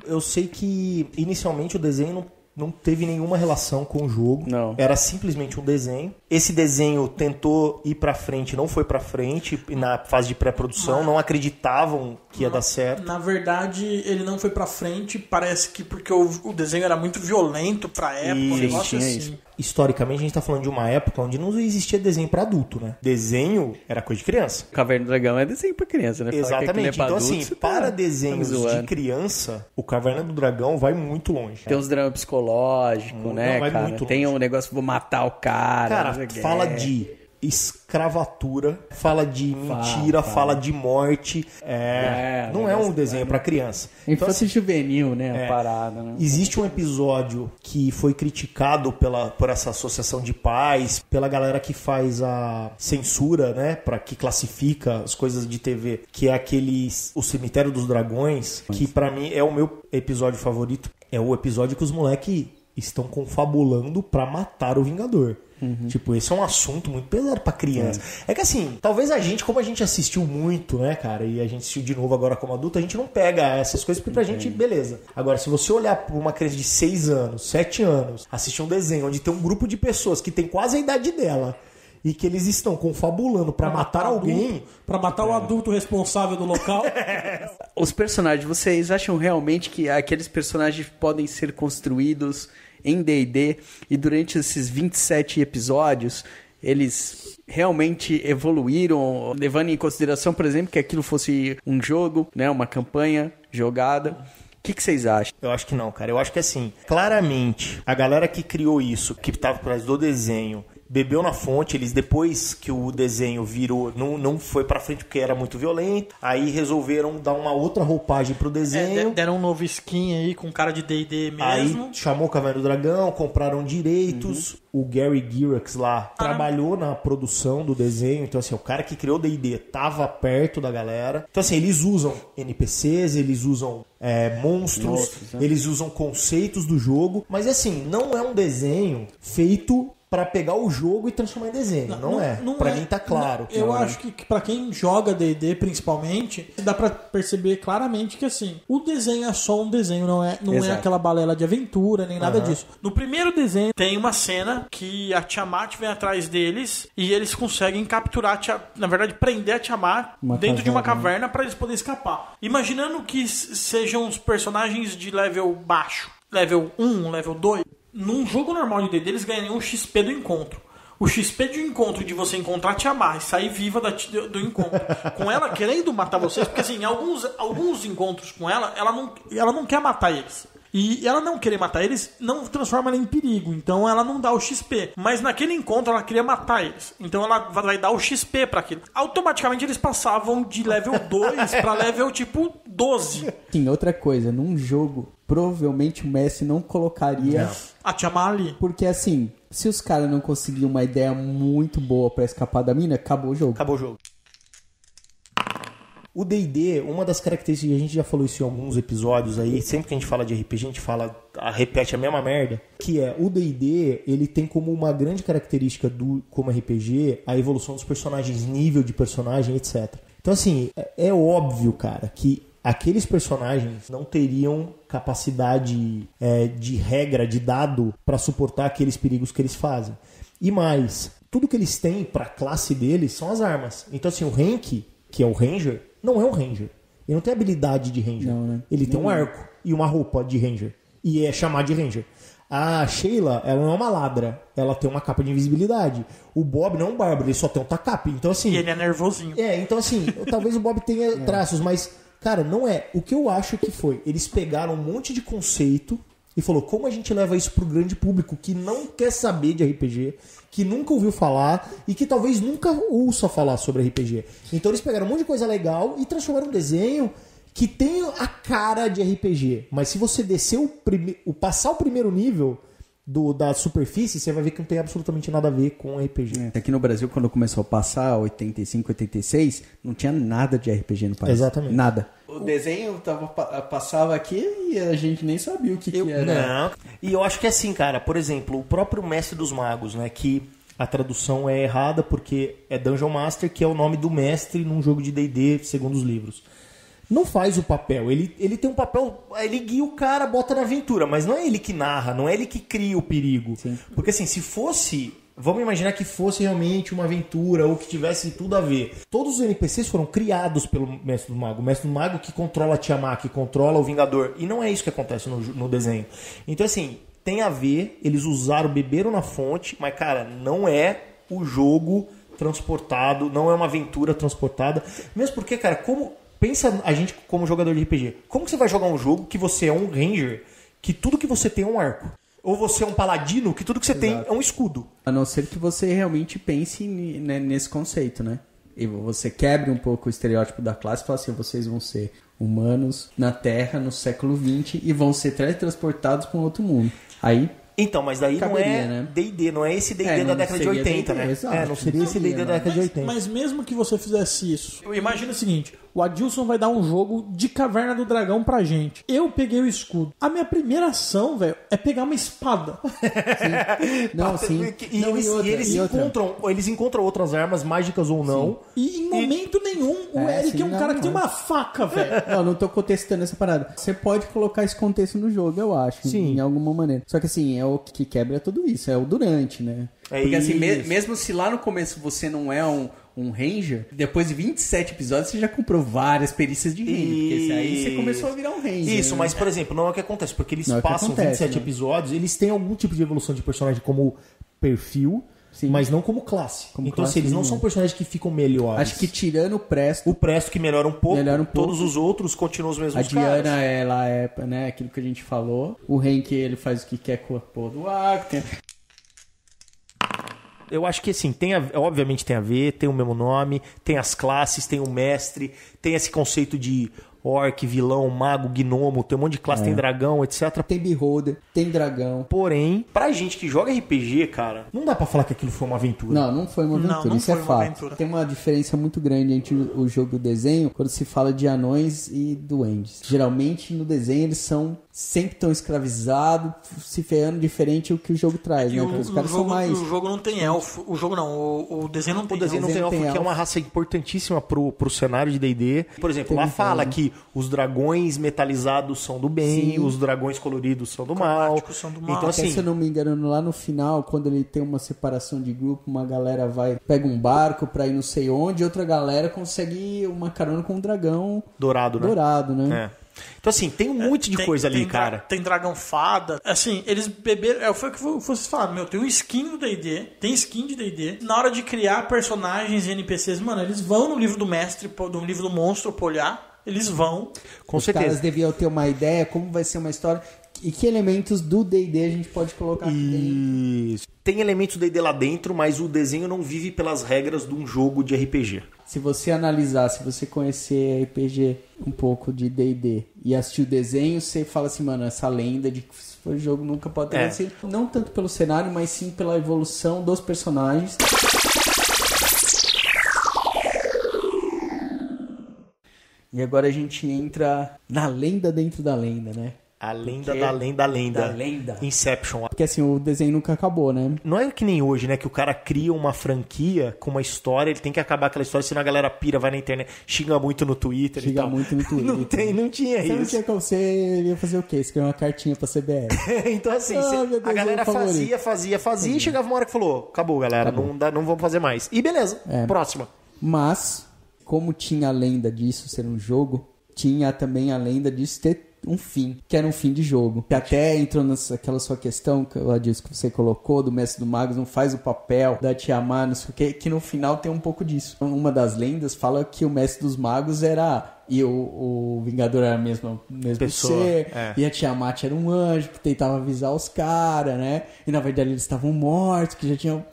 Eu sei que inicialmente o desenho não teve nenhuma relação com o jogo. Não. Era simplesmente um desenho. Esse desenho tentou ir pra frente, não foi pra frente na fase de pré-produção, não acreditavam que ia dar certo. Na verdade, ele não foi pra frente, parece que porque o desenho era muito violento pra época, um negócio assim. historicamente a gente tá falando de uma época onde não existia desenho pra adulto, né? Desenho era coisa de criança. Caverna do Dragão é desenho pra criança, né? Exatamente. Então, adulto, assim, para desenhos zoando. de criança, o Caverna do Dragão vai muito longe. Tem uns dramas psicológicos, né, vai cara? muito Tem longe. um negócio, vou matar o cara. Cara, não sei o quê. fala de escravatura, fala de mentira, fala de morte. Não é um desenho pra criança. Infância assim, juvenil, né? A parada, né? existe um episódio que foi criticado por essa associação de pais, pela galera que faz a censura, né? Que classifica as coisas de TV, que é O Cemitério dos Dragões, que pra mim é o meu episódio favorito. É o episódio que os moleques estão confabulando pra matar o Vingador. Tipo, esse é um assunto muito pesado pra criança. É que assim, talvez como a gente assistiu muito, né, cara, e a gente assistiu de novo agora como adulto, a gente não pega essas coisas porque pra gente, beleza. Agora, se você olhar pra uma criança de 6 anos, 7 anos, assistir um desenho onde tem um grupo de pessoas que tem quase a idade dela e que eles estão confabulando pra matar alguém... Pra matar o adulto responsável do local. Os personagens, vocês acham realmente que aqueles personagens podem ser construídos em D&D e durante esses 27 episódios eles realmente evoluíram, levando em consideração, por exemplo, que aquilo fosse um jogo, né, uma campanha jogada? O que vocês acham? Eu acho que não, cara. Eu acho que assim, claramente, a galera que criou isso, que estava por trás do desenho, bebeu na fonte. Eles, depois que o desenho virou, não foi pra frente porque era muito violento, aí resolveram dar uma outra roupagem pro desenho. Deram um novo skin aí com cara de D&D mesmo. Aí chamou o Caverna do Dragão, compraram direitos. O Gary Gygax lá trabalhou na produção do desenho. Então assim, o cara que criou o D&D tava perto da galera. Então assim, eles usam NPCs, eles usam monstros, eles usam conceitos do jogo. Mas assim, não é um desenho feito pra pegar o jogo e transformar em desenho. Não é. Pra mim tá claro. Eu acho que pra quem joga D&D principalmente, dá pra perceber claramente que assim, o desenho é só um desenho, não é aquela balela de aventura, nem nada disso. No primeiro desenho tem uma cena que a Tiamat vem atrás deles e eles conseguem capturar, na verdade prender a Tiamat dentro de uma caverna pra eles poderem escapar. Imaginando que sejam os personagens de level baixo, level 1, level 2, num jogo normal de D&D, eles ganham um XP do encontro. O XP de encontro de você encontrar a Tiamat e sair viva do encontro. Com ela querendo matar vocês, porque assim, alguns encontros com ela não quer matar eles. E ela não querer matar eles não transforma ela em perigo. Então ela não dá o XP. Mas naquele encontro ela queria matar eles. Então ela vai dar o XP pra aquilo. Automaticamente eles passavam de level 2 pra level tipo 12. Sim, outra coisa, num jogo, provavelmente o Messi não colocaria a Tiamat ali. Porque assim, se os caras não conseguiam uma ideia muito boa pra escapar da mina, acabou o jogo. Acabou o jogo. O D&D, uma das características, a gente já falou isso em alguns episódios aí, sempre que a gente fala de RPG, a gente repete a mesma merda, que é, o D&D, ele tem como uma grande característica como RPG, a evolução dos personagens, nível de personagem, etc. Então assim, é óbvio, cara, que aqueles personagens não teriam capacidade de regra, de dado, para suportar aqueles perigos que eles fazem. E mais, tudo que eles têm pra classe deles são as armas. Então assim, o Hank, que é o Ranger, não é um Ranger. Ele não tem habilidade de Ranger. Não, né? Ele tem um arco e uma roupa de Ranger. E é chamar de Ranger. A Sheila, ela não é uma ladra. Ela tem uma capa de invisibilidade. O Bob não é um bárbaro, ele só tem um tacape. Então assim... E ele é nervosinho. Então assim, talvez o Bob tenha traços, mas... Cara, não é. O que eu acho que foi, eles pegaram um monte de conceito e falou, como a gente leva isso pro grande público que não quer saber de RPG, que nunca ouviu falar e que talvez nunca ouça falar sobre RPG. Então eles pegaram um monte de coisa legal e transformaram um desenho que tem a cara de RPG. Mas se você descer passar o primeiro nível da superfície, você vai ver que não tem absolutamente nada a ver com RPG. Aqui no Brasil, quando começou a passar, 85, 86, não tinha nada de RPG no país. Exatamente. Nada. O desenho passava aqui e a gente nem sabia o que era. Não. E eu acho que assim, cara, por exemplo, o próprio Mestre dos Magos, né, que a tradução é errada porque é Dungeon Master, que é o nome do mestre num jogo de D&D, segundo os livros. Não faz o papel, ele tem um papel, ele guia o cara, bota na aventura, mas não é ele que narra, não é ele que cria o perigo. Sim. Porque assim, se fosse, vamos imaginar que fosse realmente uma aventura ou que tivesse tudo a ver. Todos os NPCs foram criados pelo Mestre do Mago. O Mestre do Mago que controla a Tiamat, que controla o Vingador. E não é isso que acontece no desenho. Então assim, tem a ver, eles beberam na fonte, mas, cara, não é o jogo transportado, não é uma aventura transportada. Mesmo porque, cara, pensa a gente como jogador de RPG. Como que você vai jogar um jogo que você é um ranger, que tudo que você tem é um arco? Ou você é um paladino, que tudo que você tem é um escudo? A não ser que você realmente pense nesse conceito, né? E você quebre um pouco o estereótipo da classe e fala assim, vocês vão ser humanos na Terra no século XX e vão ser teletransportados para um outro mundo. Aí... Então, mas daí caberia, não é né? D&D, não é esse D&D da década de 80, né? Exato. Não seria esse D&D da década de 80. Mas mesmo que você fizesse isso, imagina o seguinte, o Adilson vai dar um jogo de Caverna do Dragão pra gente. Eu peguei o escudo. A minha primeira ação, velho, é pegar uma espada. Sim. Não, sim. Eles encontram outras armas, mágicas ou não. E em momento nenhum, o Eric é um cara que tem uma faca, velho. Não tô contestando essa parada. Você pode colocar esse contexto no jogo, eu acho. Sim. Em alguma maneira. Só que assim, o que quebra tudo isso. É o durante, né? Porque assim, mesmo se lá no começo você não é um ranger, depois de 27 episódios você já comprou várias perícias de ranger. Porque aí você começou a virar um ranger. Isso, né? mas por exemplo, não é o que acontece. Porque eles não passam 27 episódios, eles têm algum tipo de evolução de personagem como perfil, sim, mas não como classe. Então classe, assim, eles não são personagens que ficam melhores. Acho que tirando o Presto... O Presto que melhora um pouco, todos os outros continuam os mesmos caras. A Diana, ela é, né, aquilo que a gente falou. O Henk, ele faz o que quer com a porra do arco. Eu acho que assim, obviamente tem a ver, tem o mesmo nome, tem as classes, tem o mestre, tem esse conceito de orc, vilão, mago, gnomo, tem um monte de classe, tem dragão, etc. Tem beholder, tem dragão. Porém, pra gente que joga RPG, cara, não dá pra falar que aquilo foi uma aventura. Não foi uma aventura, não isso é fato. Aventura. Tem uma diferença muito grande entre o jogo e o desenho quando se fala de anões e duendes. Geralmente no desenho eles sempre estão escravizados, se ferrando diferente do que o jogo traz, né? Porque os caras são mais... O jogo não tem elfo. O jogo não, o desenho não tem elfo. O desenho não tem elfo, que é uma raça importantíssima pro cenário de D&D. Por exemplo, lá fala que os dragões metalizados são do bem, sim, os dragões coloridos são do mal. São do mal. Então, assim, se eu não me engano, lá no final, quando ele tem uma separação de grupo, uma galera pega um barco pra ir não sei onde, outra galera consegue uma carona com um dragão dourado, né? É. Então, assim, tem um monte de coisa ali, cara. Tem dragão fada. Assim, eles beberam... Foi o que vocês falaram. Tem um skin do D&D. Tem skin de D&D. Na hora de criar personagens e NPCs, mano, eles vão no livro do mestre, no livro do monstro pra olhar. Eles vão. Com certeza. Os caras deviam ter uma ideia como vai ser uma história e que elementos do D&D a gente pode colocar aqui dentro. Tem elementos do D&D lá dentro, mas o desenho não vive pelas regras de um jogo de RPG. Se você analisar, se você conhecer RPG um pouco de D&D e assistir o desenho, você fala assim, mano, essa lenda de que se for jogo nunca pode ter acontecido. Não tanto pelo cenário, mas sim pela evolução dos personagens. E agora a gente entra na lenda dentro da lenda, né? A lenda da lenda. Inception. Porque assim, o desenho nunca acabou, né? Não é que nem hoje, né? Que o cara cria uma franquia com uma história, ele tem que acabar aquela história, senão a galera pira, vai na internet, xinga muito no Twitter e tal. Muito no Twitter. Não tinha isso. Não tinha como. Você ia fazer o quê? Escrever uma cartinha pra CBR. Então assim, a galera fazia e chegava uma hora que falou, acabou, galera, não vamos fazer mais. E beleza, próxima. Mas, como tinha a lenda disso ser um jogo, tinha também a lenda disso ter um fim, que era um fim de jogo. Que até entrou naquela sua questão, que eu disse que você colocou, do Mestre do Magos, não faz o papel da Tiamat, não sei o que no final tem um pouco disso. Uma das lendas fala que o Mestre dos Magos era... E o Vingador era a mesma pessoa, ser. E a Tiamat era um anjo que tentava avisar os caras, né? E na verdade eles estavam mortos, que já tinham...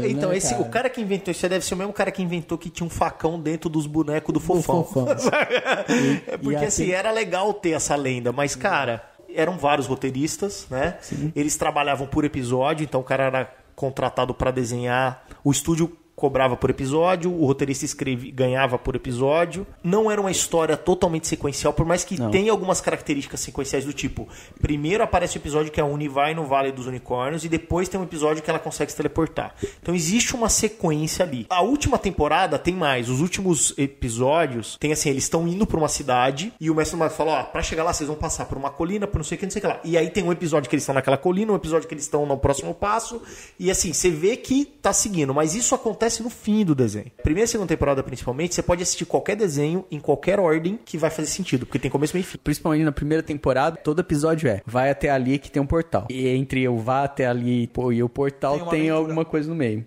Então, né, o cara que inventou isso deve ser o mesmo cara que inventou que tinha um facão dentro dos bonecos do Fofão. Porque assim, era legal ter essa lenda, mas, cara, eram vários roteiristas, né? Sim. Eles trabalhavam por episódio, então o cara era contratado para desenhar. O estúdio cobrava por episódio, o roteirista ganhava por episódio. Não era uma história totalmente sequencial, por mais que tenha algumas características sequenciais do tipo, primeiro aparece o episódio que a Uni vai no Vale dos Unicórnios e depois tem um episódio que ela consegue se teleportar. Então existe uma sequência ali. A última temporada tem mais. Os últimos episódios tem assim, eles estão indo pra uma cidade e o Mestre do Mago fala, pra chegar lá vocês vão passar por uma colina, por não sei o que lá. E aí tem um episódio que eles estão naquela colina, um episódio que eles estão no próximo passo e assim, você vê que tá seguindo, mas isso acontece acontece no fim do desenho. Primeira e segunda temporada, principalmente, você pode assistir qualquer desenho em qualquer ordem que vai fazer sentido, porque tem começo, meio e fim. Principalmente na primeira temporada, todo episódio vai até ali que tem um portal. E entre o vá até ali e o portal tem alguma coisa no meio.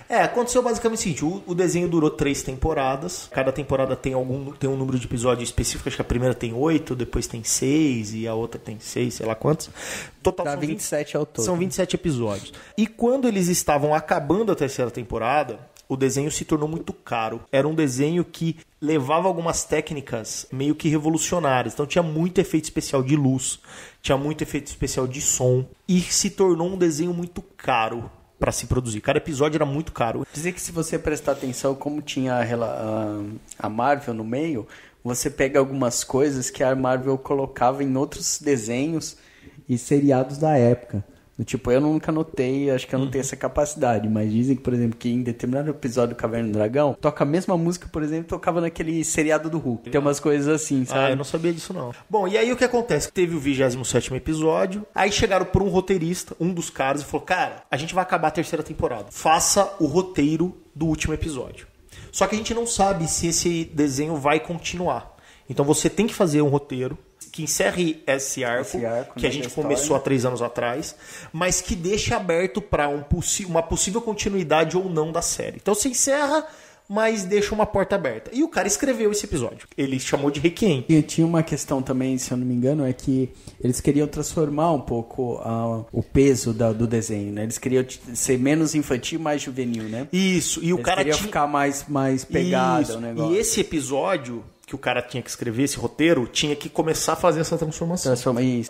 Aconteceu basicamente o seguinte, o desenho durou 3 temporadas, cada temporada tem um número de episódios específico, acho que a primeira tem 8, depois tem 6 e a outra tem 6, sei lá quantos. Total são 27 ao todo. São 27 episódios. E quando eles estavam acabando a terceira temporada, o desenho se tornou muito caro. Era um desenho que levava algumas técnicas meio que revolucionárias. Então tinha muito efeito especial de luz, tinha muito efeito especial de som e se tornou um desenho muito caro para se produzir. Cada episódio era muito caro. Dizer que se você prestar atenção como tinha a Marvel no meio, você pega algumas coisas que a Marvel colocava em outros desenhos e seriados da época. Tipo, eu nunca notei, acho que eu não tenho essa capacidade, mas dizem que, por exemplo, que em determinado episódio do Caverna do Dragão, toca a mesma música, por exemplo, tocava naquele seriado do Hulk. Tem umas coisas assim, sabe? Eu não sabia disso não. Bom, e aí o que acontece? Teve o 27º episódio, aí chegaram por um roteirista, um dos caras, e falou, cara, a gente vai acabar a terceira temporada. Faça o roteiro do último episódio. Só que a gente não sabe se esse desenho vai continuar. Então você tem que fazer um roteiro que encerre esse arco que a gente começou há 3 anos atrás, mas que deixe aberto para uma possível continuidade ou não da série. Então você encerra, mas deixa uma porta aberta. E o cara escreveu esse episódio. Ele chamou de Requiem. E tinha uma questão também, se eu não me engano, é que eles queriam transformar um pouco o peso do desenho, né? Eles queriam ser menos infantil, mais juvenil, né? Isso. E o cara queria ficar mais pegado o negócio. E esse episódio que o cara tinha que escrever, esse roteiro, tinha que começar a fazer essa transformação.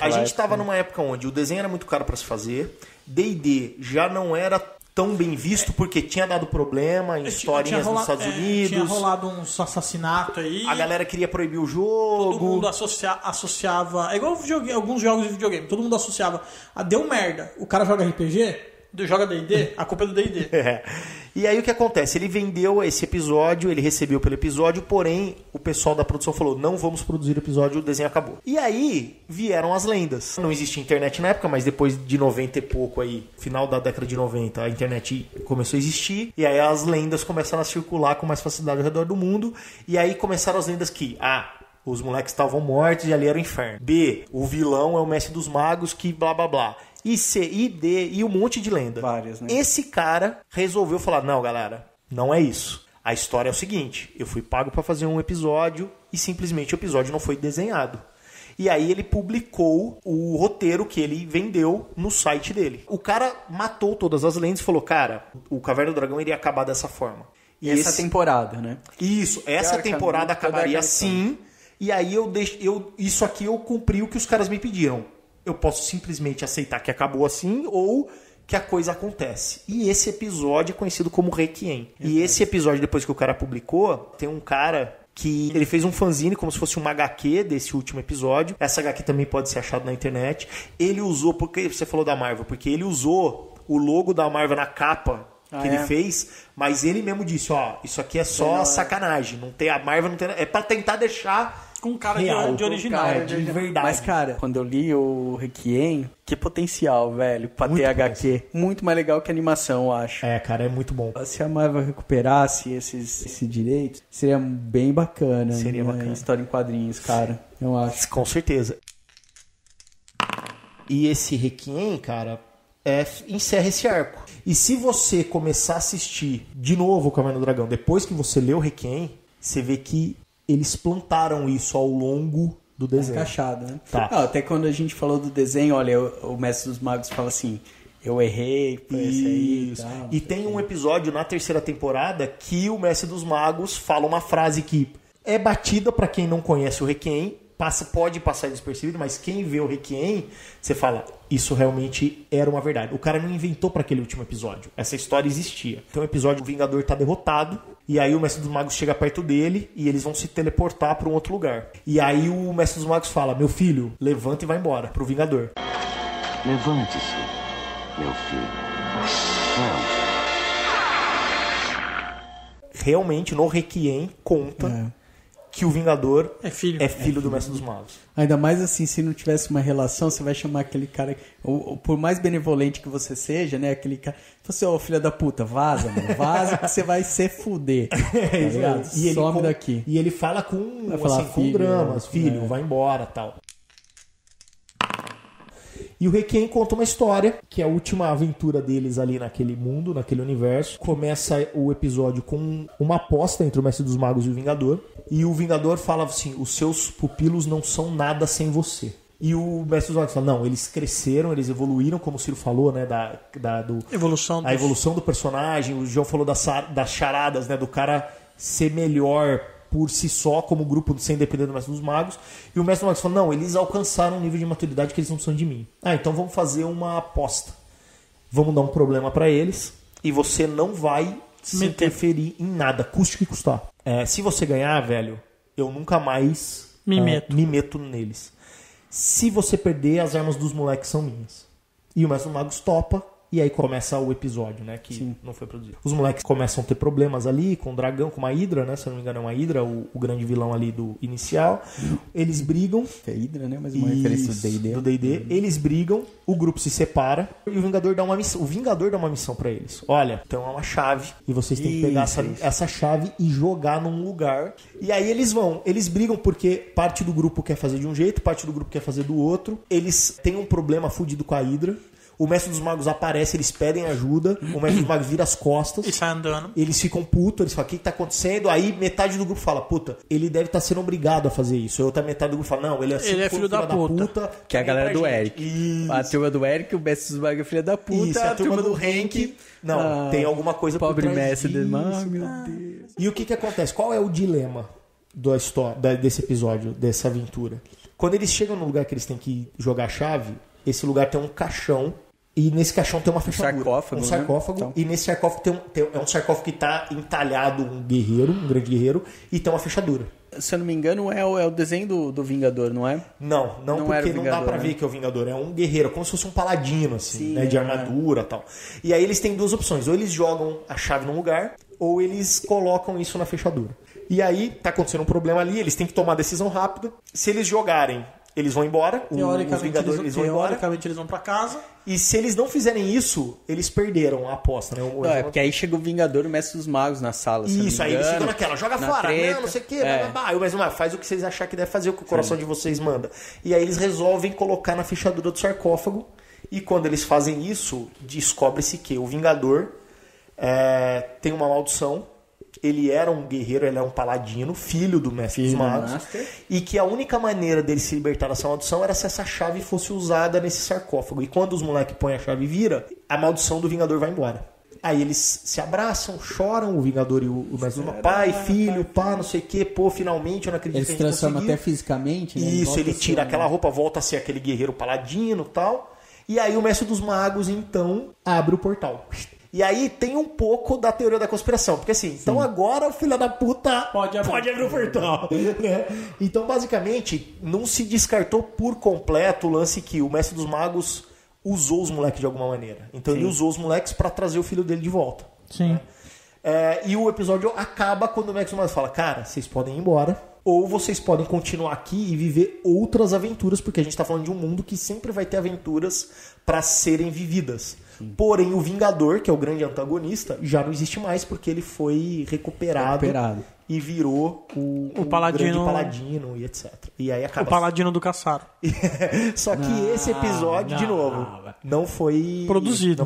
A gente estava numa época onde o desenho era muito caro para se fazer, D&D já não era tão bem visto porque tinha dado problema em historinhas nos Estados Unidos. Tinha rolado uns assassinatos aí. A galera queria proibir o jogo. Todo mundo associava... É igual alguns jogos de videogame. Todo mundo associava. Deu merda. O cara joga RPG... Joga D&D, a culpa é do D&D. E aí o que acontece? Ele vendeu esse episódio, ele recebeu pelo episódio, porém o pessoal da produção falou, não vamos produzir o episódio, o desenho acabou. E aí vieram as lendas. Não existia internet na época, mas depois de 90 e pouco aí, final da década de 90, a internet começou a existir, e aí as lendas começaram a circular com mais facilidade ao redor do mundo, e aí começaram as lendas que, os moleques estavam mortos e ali era o inferno. B, o vilão é o mestre dos magos que blá blá blá. E C, I, D, e um monte de lenda. Várias, né? Esse cara resolveu falar, não, galera, não é isso. A história é o seguinte, eu fui pago para fazer um episódio e simplesmente o episódio não foi desenhado. E aí ele publicou o roteiro que ele vendeu no site dele. O cara matou todas as lendas e falou, cara, o Caverna do Dragão iria acabar dessa forma. E essa temporada, né? Isso, essa temporada acabaria assim, e aí isso aqui eu cumpri o que os caras me pediram. Eu posso simplesmente aceitar que acabou assim ou que a coisa acontece. E esse episódio é conhecido como Requiem. E esse episódio, depois que o cara publicou, tem um cara que ele fez um fanzine como se fosse uma HQ desse último episódio. Essa HQ também pode ser achada na internet. Ele usou, porque você falou da Marvel, porque ele usou o logo da Marvel na capa que ele fez, mas ele mesmo disse, isso aqui é só sacanagem. Não tem a Marvel, não tem, é pra tentar deixar com cara de original. De verdade. Mas, cara, quando eu li o Requiem, que potencial, velho, pra ter HQ. Muito mais legal que a animação, eu acho. Cara, é muito bom. Se a Marvel recuperasse esse direito, seria bem bacana. Seria bacana. História em quadrinhos, cara, eu acho. Com certeza. E esse Requiem, cara, encerra esse arco. E se você começar a assistir de novo o Caverna do Dragão, depois que você leu o Requiem, você vê que eles plantaram isso ao longo do desenho. Encaixado, né? Tá. Até quando a gente falou do desenho, olha, o Mestre dos Magos fala assim, eu errei, foi esse aí. Tal, e tem um episódio na terceira temporada que o Mestre dos Magos fala uma frase que é batida pra quem não conhece o Requiem, pode passar despercebido, mas quem vê o Requiem, você fala, isso realmente era uma verdade. O cara não inventou para aquele último episódio. Essa história existia. Tem um episódio, o Vingador tá derrotado, e aí o Mestre dos Magos chega perto dele, e eles vão se teleportar para um outro lugar. E aí o Mestre dos Magos fala, meu filho, levanta e vai embora, pro Vingador. Levante-se, meu filho. Vamos. Realmente, no Requiem, conta que o Vingador É filho. é filho do Mestre dos Magos. Ainda mais assim, se não tivesse uma relação, você vai chamar aquele cara, ou por mais benevolente que você seja, né? Aquele cara, você, ô filho da puta, vaza, mano, vaza que você vai se fuder. Tá ligado? E ele Some daqui. E ele fala com, Vai falar, assim, com filho, dramas, filho, vai embora, tal. E o Requiem conta uma história, que é a última aventura deles ali naquele mundo, naquele universo. Começa o episódio com uma aposta entre o Mestre dos Magos e o Vingador. E o Vingador fala assim, os seus pupilos não são nada sem você. E o Mestre dos Magos fala, não, eles cresceram, eles evoluíram, como o Ciro falou, né, Evolução a evolução do personagem. O João falou das charadas, né, do cara ser melhor por si só, como grupo, sem depender do Mestre dos Magos. E o Mestre dos Magos falou, não, eles alcançaram um nível de maturidade que eles não precisam de mim. Então vamos fazer uma aposta. Vamos dar um problema pra eles e você não vai se interferir em nada, custe o que custar. Se você ganhar, velho, eu nunca mais me meto neles. Se você perder, as armas dos moleques são minhas. E o Mestre dos Magos topa. E aí começa o episódio, né? Que não foi produzido. Os moleques começam a ter problemas ali com o dragão, com uma hidra, né? Se eu não me engano é uma hidra, o grande vilão ali do inicial. Eles brigam. É hidra, né? Mas uma referência do D&D. Eles brigam, o grupo se separa e o Vingador dá uma missão. O Vingador dá uma missão pra eles. Olha, então é uma chave e vocês têm que pegar essa chave e jogar num lugar. E aí eles brigam porque parte do grupo quer fazer de um jeito, parte do grupo quer fazer do outro. Eles têm um problema fudido com a hidra. O Mestre dos Magos aparece, eles pedem ajuda. O Mestre dos Magos vira as costas. E sai andando. Eles ficam putos, eles falam, o que tá acontecendo? Aí metade do grupo fala, puta, ele deve estar sendo obrigado a fazer isso. Aí outra metade do grupo fala, não, ele é filho da puta. Que é a galera do Eric. Isso. A turma do Eric, o Mestre dos Magos é filho da puta. Isso, a turma do Hank. Não, tem alguma coisa por pobre trás Mestre disso. Meu Deus. E o que acontece? Qual é o dilema da história, desse episódio, dessa aventura? Quando eles chegam no lugar que eles têm que jogar a chave, esse lugar tem um caixão. E nesse caixão tem uma fechadura. Um sarcófago. Né? Então. E nesse sarcófago é um sarcófago que está entalhado um grande guerreiro, e tem uma fechadura. Se eu não me engano, é o desenho do Vingador, não é? Não porque não dá pra ver que é o Vingador. É um guerreiro, como se fosse um paladino, assim, né, de armadura e tal. E aí eles têm duas opções. Ou eles jogam a chave num lugar, ou eles colocam isso na fechadura. E aí tá acontecendo um problema ali, eles têm que tomar decisão rápida. Se eles jogarem, eles vão embora. Os Vingadores eles vão embora. Teoricamente eles vão pra casa. E se eles não fizerem isso, eles perderam a aposta, né? Porque aí chega o Vingador e o Mestre dos Magos na sala. Isso, aí eles ficam naquela, joga fora, treta. não sei o quê, Aí o Mestre dos Magos faz o que vocês acharem que deve fazer, o que o coração de vocês manda. E aí eles resolvem colocar na fechadura do sarcófago. E quando eles fazem isso, descobre-se que o Vingador tem uma maldição. Ele era um guerreiro, ele é um paladino, filho do Mestre dos Magos. E que a única maneira dele se libertar dessa maldição era se essa chave fosse usada nesse sarcófago. E quando os moleques põem a chave e vira, a maldição do Vingador vai embora. Aí eles se abraçam, choram, o Vingador e o Mestre dos Magos. Pai, filho, pá, não sei o que, pô, finalmente, eu não acredito que a gente conseguiu. Eles transformam até fisicamente, né? Isso, ele tira aquela roupa, volta a ser aquele guerreiro paladino e tal. E aí o Mestre dos Magos, então, abre o portal. E aí tem um pouco da teoria da conspiração. Porque assim, então agora o filho da puta pode abrir o portal. Né? Então, basicamente, não se descartou por completo o lance que o Mestre dos Magos usou os moleques de alguma maneira. Então ele usou os moleques pra trazer o filho dele de volta. Sim. Né? E o episódio acaba quando o Mestre dos Magos fala, cara, vocês podem ir embora. Ou vocês podem continuar aqui e viver outras aventuras. Porque a gente tá falando de um mundo que sempre vai ter aventuras pra serem vividas. Porém, o Vingador, que é o grande antagonista, já não existe mais porque ele foi recuperado. E virou o paladino, grande paladino e etc. E aí acaba o paladino do Caçaro. Só que esse episódio, de novo, não foi produzido.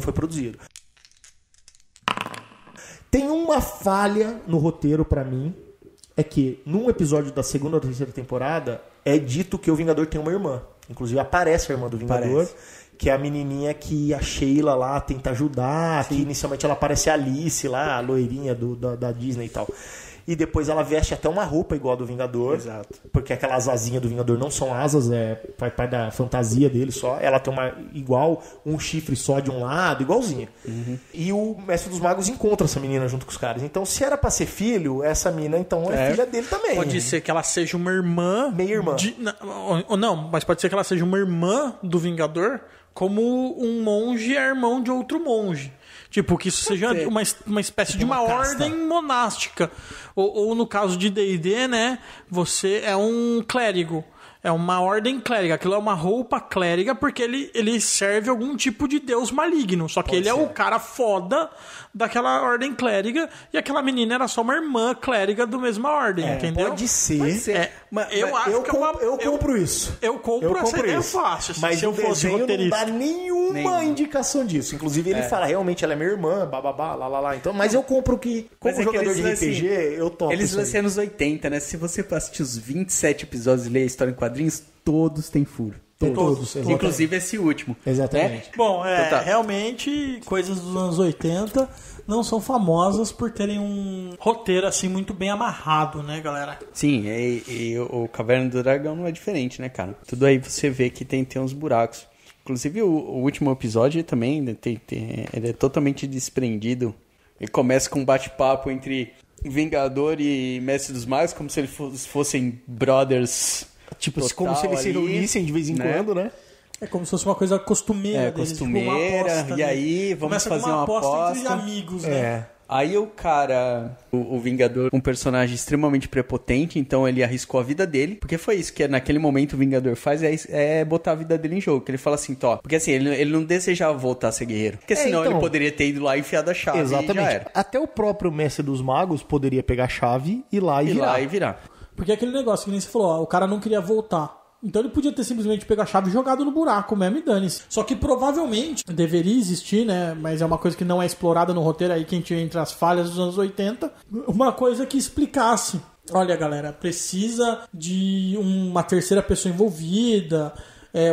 Tem uma falha no roteiro pra mim, é que num episódio da segunda ou terceira temporada é dito que o Vingador tem uma irmã. Inclusive aparece a irmã do Vingador. Que é a menininha que a Sheila lá tenta ajudar, que inicialmente ela parece a Alice lá, a loirinha da Disney e tal. E depois ela veste até uma roupa igual a do Vingador. Exato. Porque aquelas asinhas do Vingador não são asas, faz parte da fantasia dele só. Ela tem um chifre só de um lado, igualzinha. E o Mestre dos Magos encontra essa menina junto com os caras. Então, se era pra ser filho, essa menina então é filha dele também. Pode ser que ela seja uma irmã. Meia-irmã. Não, mas pode ser que ela seja uma irmã do Vingador, como um monge é irmão de outro monge. Tipo, que isso seja uma espécie de uma ordem monástica. Ou no caso de D&D, né? Você é um clérigo. É uma ordem clériga. Aquilo é uma roupa clériga porque ele serve algum tipo de deus maligno. Só que ele é o cara foda daquela ordem clériga e aquela menina era só uma irmã clériga da mesma ordem, entendeu? Pode ser. Eu compro isso. Eu compro essa ideia fácil. Mas se eu fosse roteirista. Não dá nenhuma indicação disso. Inclusive ele fala, realmente ela é minha irmã, bababá, lá. Então, mas eu compro que, como jogador de RPG, eu topo. Eles lançam anos 80, né? Se você assistir os 27 episódios e ler a história em quadrinhos, todos têm furo. Todos. Inclusive esse último. Exatamente. Bom, realmente, coisas dos anos 80 não são famosas por terem um roteiro assim muito bem amarrado, né, galera? Sim, e o Caverna do Dragão não é diferente, né, cara? Tudo aí você vê que tem uns buracos. Inclusive, o último episódio também, ele é totalmente desprendido. Ele começa com um bate-papo entre Vingador e Mestre dos Magos, como se eles fossem brothers. Tipo, como se eles se reunissem de vez em quando, né? É como se fosse uma coisa costumeira deles. Costumeira, tipo uma aposta, e aí vamos fazer uma aposta entre amigos, né? Aí o cara, o Vingador, um personagem extremamente prepotente, então ele arriscou a vida dele, porque foi isso que naquele momento o Vingador faz, é botar a vida dele em jogo, que ele fala assim, porque assim, ele não desejava voltar a ser guerreiro, porque senão ele poderia ter ido lá e enfiado a chave. Exatamente. E já era. Até o próprio Mestre dos Magos poderia pegar a chave e ir lá e virar. Porque é aquele negócio que nem você falou, o cara não queria voltar. Então ele podia ter simplesmente pegado a chave e jogado no buraco mesmo e dane-se. Só que provavelmente deveria existir, né? Mas é uma coisa que não é explorada no roteiro, aí que a gente entra as falhas dos anos 80. Uma coisa que explicasse. Olha, galera, precisa de uma terceira pessoa envolvida.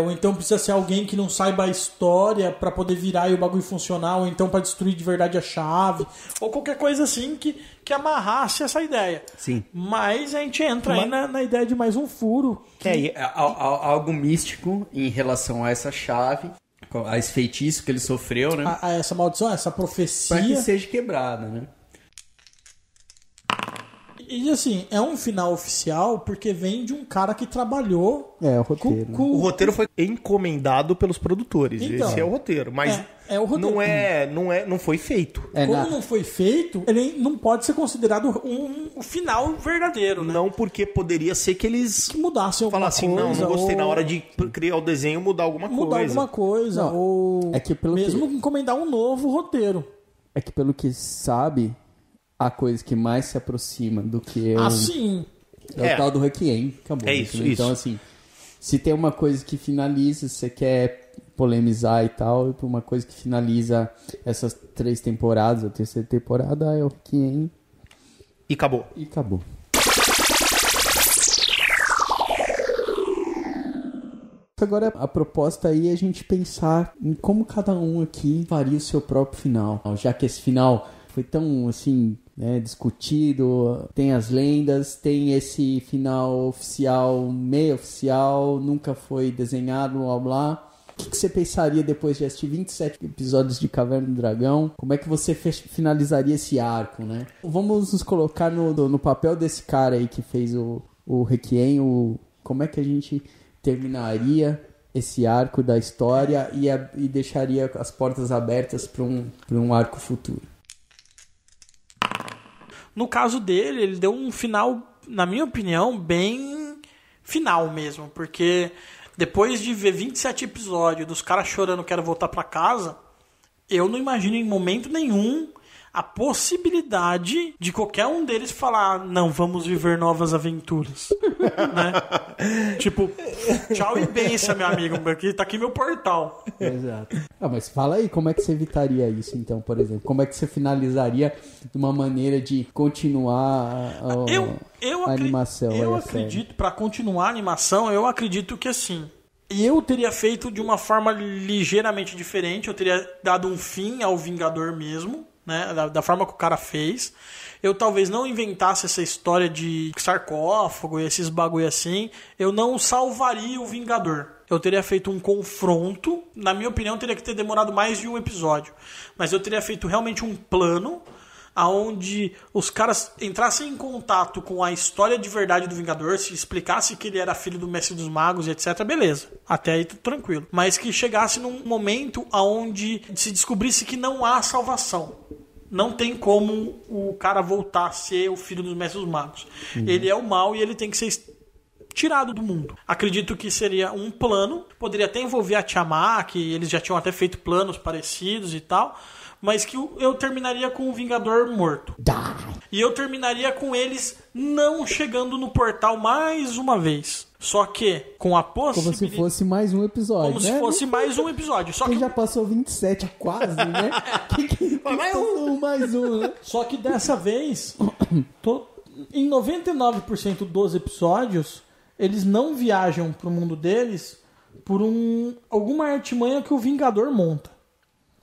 Ou então precisa ser alguém que não saiba a história pra poder virar e o bagulho funcionar, ou então pra destruir de verdade a chave, ou qualquer coisa assim que amarrasse essa ideia. Sim. Mas a gente entra aí na ideia de mais um furo. Algo místico em relação a essa chave, a esse feitiço que ele sofreu, né? A essa maldição, essa profecia. Pra que seja quebrada, né? E assim, é um final oficial porque vem de um cara que trabalhou o roteiro. O roteiro foi encomendado pelos produtores. Então, esse é o roteiro. Mas o roteiro. não foi feito. Como não foi feito, ele não pode ser considerado um final verdadeiro, né? Não, porque poderia ser que eles mudassem alguma coisa. Falar assim, não gostei, na hora de criar o desenho, mudar alguma coisa. Não, ou mesmo encomendar um novo roteiro. É que pelo que sabe, a coisa que mais se aproxima do que o tal do Requiem. Acabou. Isso. Então, assim, se tem uma coisa que finaliza, você quer polemizar e tal, e uma coisa que finaliza essas 3 temporadas, a terceira temporada é o Requiem. E acabou. Agora, a proposta aí é a gente pensar em como cada um aqui faria o seu próprio final. Já que esse final foi tão, assim, discutido, tem as lendas, tem esse final oficial, meio oficial, nunca foi desenhado, blá blá. O que você pensaria depois de assistir 27 episódios de Caverna do Dragão? Como é que você finalizaria esse arco, né? Vamos nos colocar no papel desse cara aí que fez o Requiem, como é que a gente terminaria esse arco da história e deixaria as portas abertas para um arco futuro. No caso dele, ele deu um final, na minha opinião, bem final mesmo, porque depois de ver 27 episódios dos caras chorando quero voltar para casa, eu não imagino em momento nenhum a possibilidade de qualquer um deles falar, não, vamos viver novas aventuras. Né? Tipo, tchau e benção, meu amigo, porque tá aqui meu portal. Exato. Mas fala aí, como é que você evitaria isso, então, por exemplo? Como é que você finalizaria de uma maneira de continuar a animação? Eu acredito, para continuar a animação, eu acredito que assim, eu teria feito de uma forma ligeiramente diferente, eu teria dado um fim ao Vingador mesmo, né, da forma que o cara fez. Eu talvez não inventasse essa história de sarcófago e esses bagulho assim. Eu não salvaria o Vingador. Eu teria feito um confronto. Na minha opinião, teria que ter demorado mais de um episódio. Mas eu teria feito realmente um plano aonde os caras entrassem em contato com a história de verdade do Vingador, se explicasse que ele era filho do Mestre dos Magos e etc, beleza. Até aí tranquilo. Mas que chegasse num momento aonde se descobrisse que não há salvação. Não tem como o cara voltar a ser o filho dos Mestres dos Magos. Ele é o mal e ele tem que ser tirado do mundo. Acredito que seria um plano, poderia até envolver a Tiamat, que eles já tinham até feito planos parecidos e tal, mas que eu terminaria com o Vingador morto. E eu terminaria com eles não chegando no portal mais uma vez. Só que com a possibilidade... Como se fosse mais um episódio, Como né? se fosse mais um episódio. Só que já passou 27 quase, né? mais um, né? Só que dessa vez, em 99% dos episódios, eles não viajam pro mundo deles por alguma artimanha que o Vingador monta.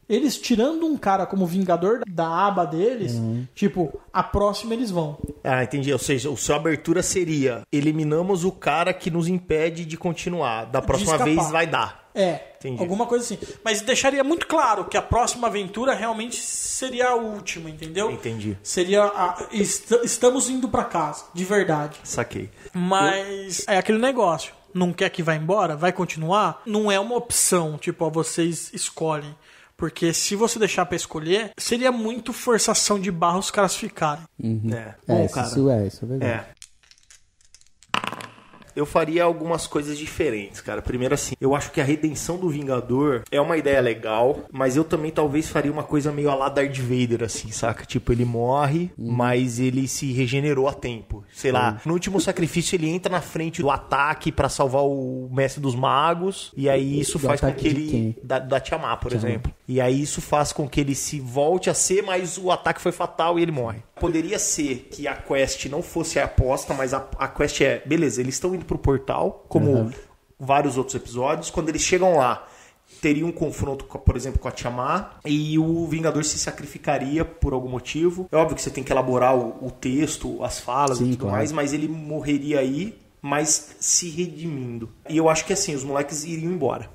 Eles tirando um cara como Vingador da aba deles, tipo, a próxima eles vão. Ah, entendi. Ou seja, a sua abertura seria: eliminamos o cara que nos impede de continuar. Da próxima vez vai dar. Entendi. Alguma coisa assim. Mas deixaria muito claro que a próxima aventura realmente seria a última, entendeu? Entendi. Seria estamos indo pra casa, de verdade. Saquei. Mas é aquele negócio. Não quer que vá embora? Vai continuar? Não é uma opção, tipo, vocês escolhem. Porque se você deixar pra escolher, seria muito forçação de barra os caras ficarem. Bom, cara, isso é verdade. Eu faria algumas coisas diferentes, cara. Primeiro assim, eu acho que a redenção do Vingador é uma ideia legal, mas eu também talvez faria uma coisa meio a lá Darth Vader, assim, saca? Tipo, ele morre, mas ele se regenerou a tempo. Sei lá, no último sacrifício ele entra na frente do ataque pra salvar o Mestre dos Magos, e aí isso faz com que ele... Da Tiamat, por exemplo. E aí isso faz com que ele se volte a ser, mas o ataque foi fatal e ele morre. Poderia ser que a quest não fosse a aposta, mas a quest é... Beleza, eles estão indo pro portal, como vários outros episódios. Quando eles chegam lá, teria um confronto, por exemplo, com a Tiamat, e o Vingador se sacrificaria por algum motivo. É óbvio que você tem que elaborar o texto, as falas e tudo mais, mas ele morreria aí, mas se redimindo. E eu acho que assim, os moleques iriam embora.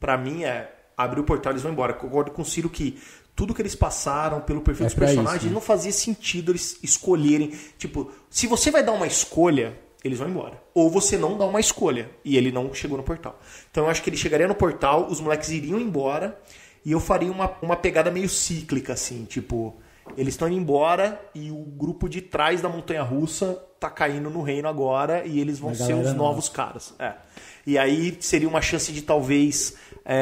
Pra mim abrir o portal, eles vão embora. Concordo com o Ciro que tudo que eles passaram pelo perfil dos personagens, isso, né? Não fazia sentido eles escolherem. Tipo, se você vai dar uma escolha, eles vão embora. Ou você não dá uma escolha e ele não chegou no portal. Então eu acho que ele chegaria no portal, os moleques iriam embora e eu faria uma pegada meio cíclica, assim. Tipo, eles estão indo embora e o grupo de trás da montanha-russa tá caindo no reino agora e eles vão ser os novos caras. E aí seria uma chance de talvez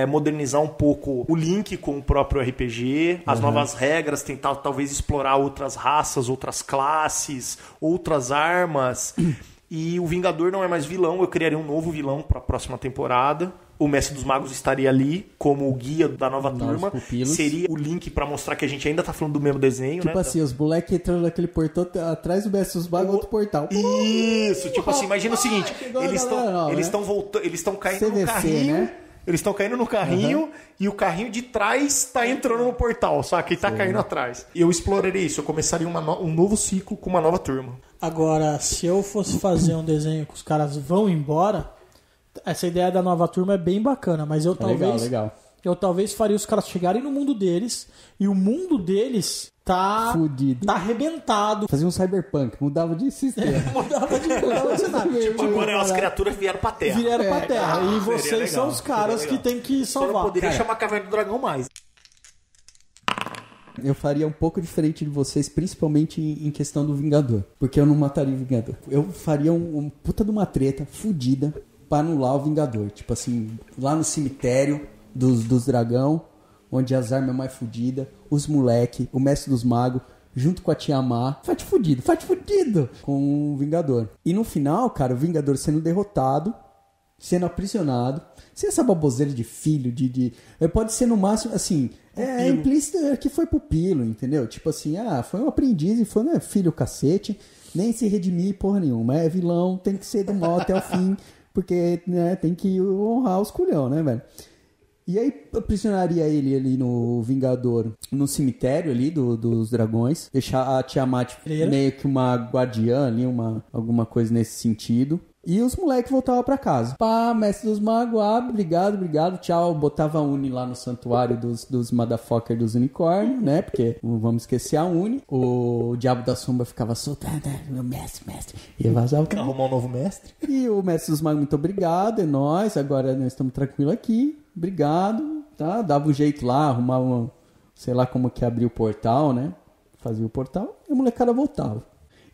modernizar um pouco o link com o próprio RPG, as novas regras, tentar talvez explorar outras raças, outras classes, outras armas. E o Vingador não é mais vilão, eu criaria um novo vilão para a próxima temporada. O Mestre dos Magos estaria ali como o guia da nova turma. Seria o link pra mostrar que a gente ainda tá falando do mesmo desenho, tipo, né? Tipo assim, os moleques entrando naquele portão atrás do Mestre dos Magos, outro portal. Isso, tipo assim, imagina o seguinte, eles estão voltando, eles estão caindo no carrinho, né? Eles estão caindo no carrinho e o carrinho de trás tá entrando no portal, saca? E tá caindo atrás. Eu exploraria isso, eu começaria um novo ciclo com uma nova turma. Agora, se eu fosse fazer um desenho que os caras vão embora, essa ideia da nova turma é bem bacana, mas eu talvez faria os caras chegarem no mundo deles e o mundo deles tá fudido, tá arrebentado. Fazia um cyberpunk, mudava de sistema. mudava de cenário. Tipo, agora as criaturas vieram pra Terra. E vocês são os caras que tem que salvar. Só não poderia chamar Caverna do Dragão mais. Eu faria um pouco diferente de vocês, principalmente em questão do Vingador. Porque eu não mataria o Vingador. Eu faria um puta de uma treta fudida pra anular o Vingador. Tipo assim, lá no cemitério dos dragão, onde as armas mais fudidas, os moleque, o Mestre dos Magos, junto com a Tiamat, fight fudido com o Vingador. E no final, cara, o Vingador sendo derrotado, sendo aprisionado, sem essa baboseira de filho, pode ser no máximo, assim, é implícito que foi pupilo, entendeu? Tipo assim, foi um aprendiz e foi, né, filho cacete, nem se redimir porra nenhuma, é vilão, tem que ser do mal até o fim, porque, né, tem que honrar os culhão, né, velho? E aí aprisionaria ele ali no Vingador, no cemitério ali dos dragões, deixar a Tiamat meio que uma guardiã ali, alguma coisa nesse sentido. E os moleques voltavam pra casa. Pá, mestre dos magos, obrigado, tchau. Botava a Uni lá no santuário dos motherfucker dos unicórnios, né? Porque não vamos esquecer a Uni. O Diabo da Sombra ficava solto. Meu mestre. E vazava. Arrumar um novo mestre. E o mestre dos magos, muito obrigado, é nóis. Agora nós estamos tranquilos aqui. Obrigado, tá? Dava um jeito lá, arrumava, sei lá como que abria o portal, né? Fazia o portal e a molecada voltava.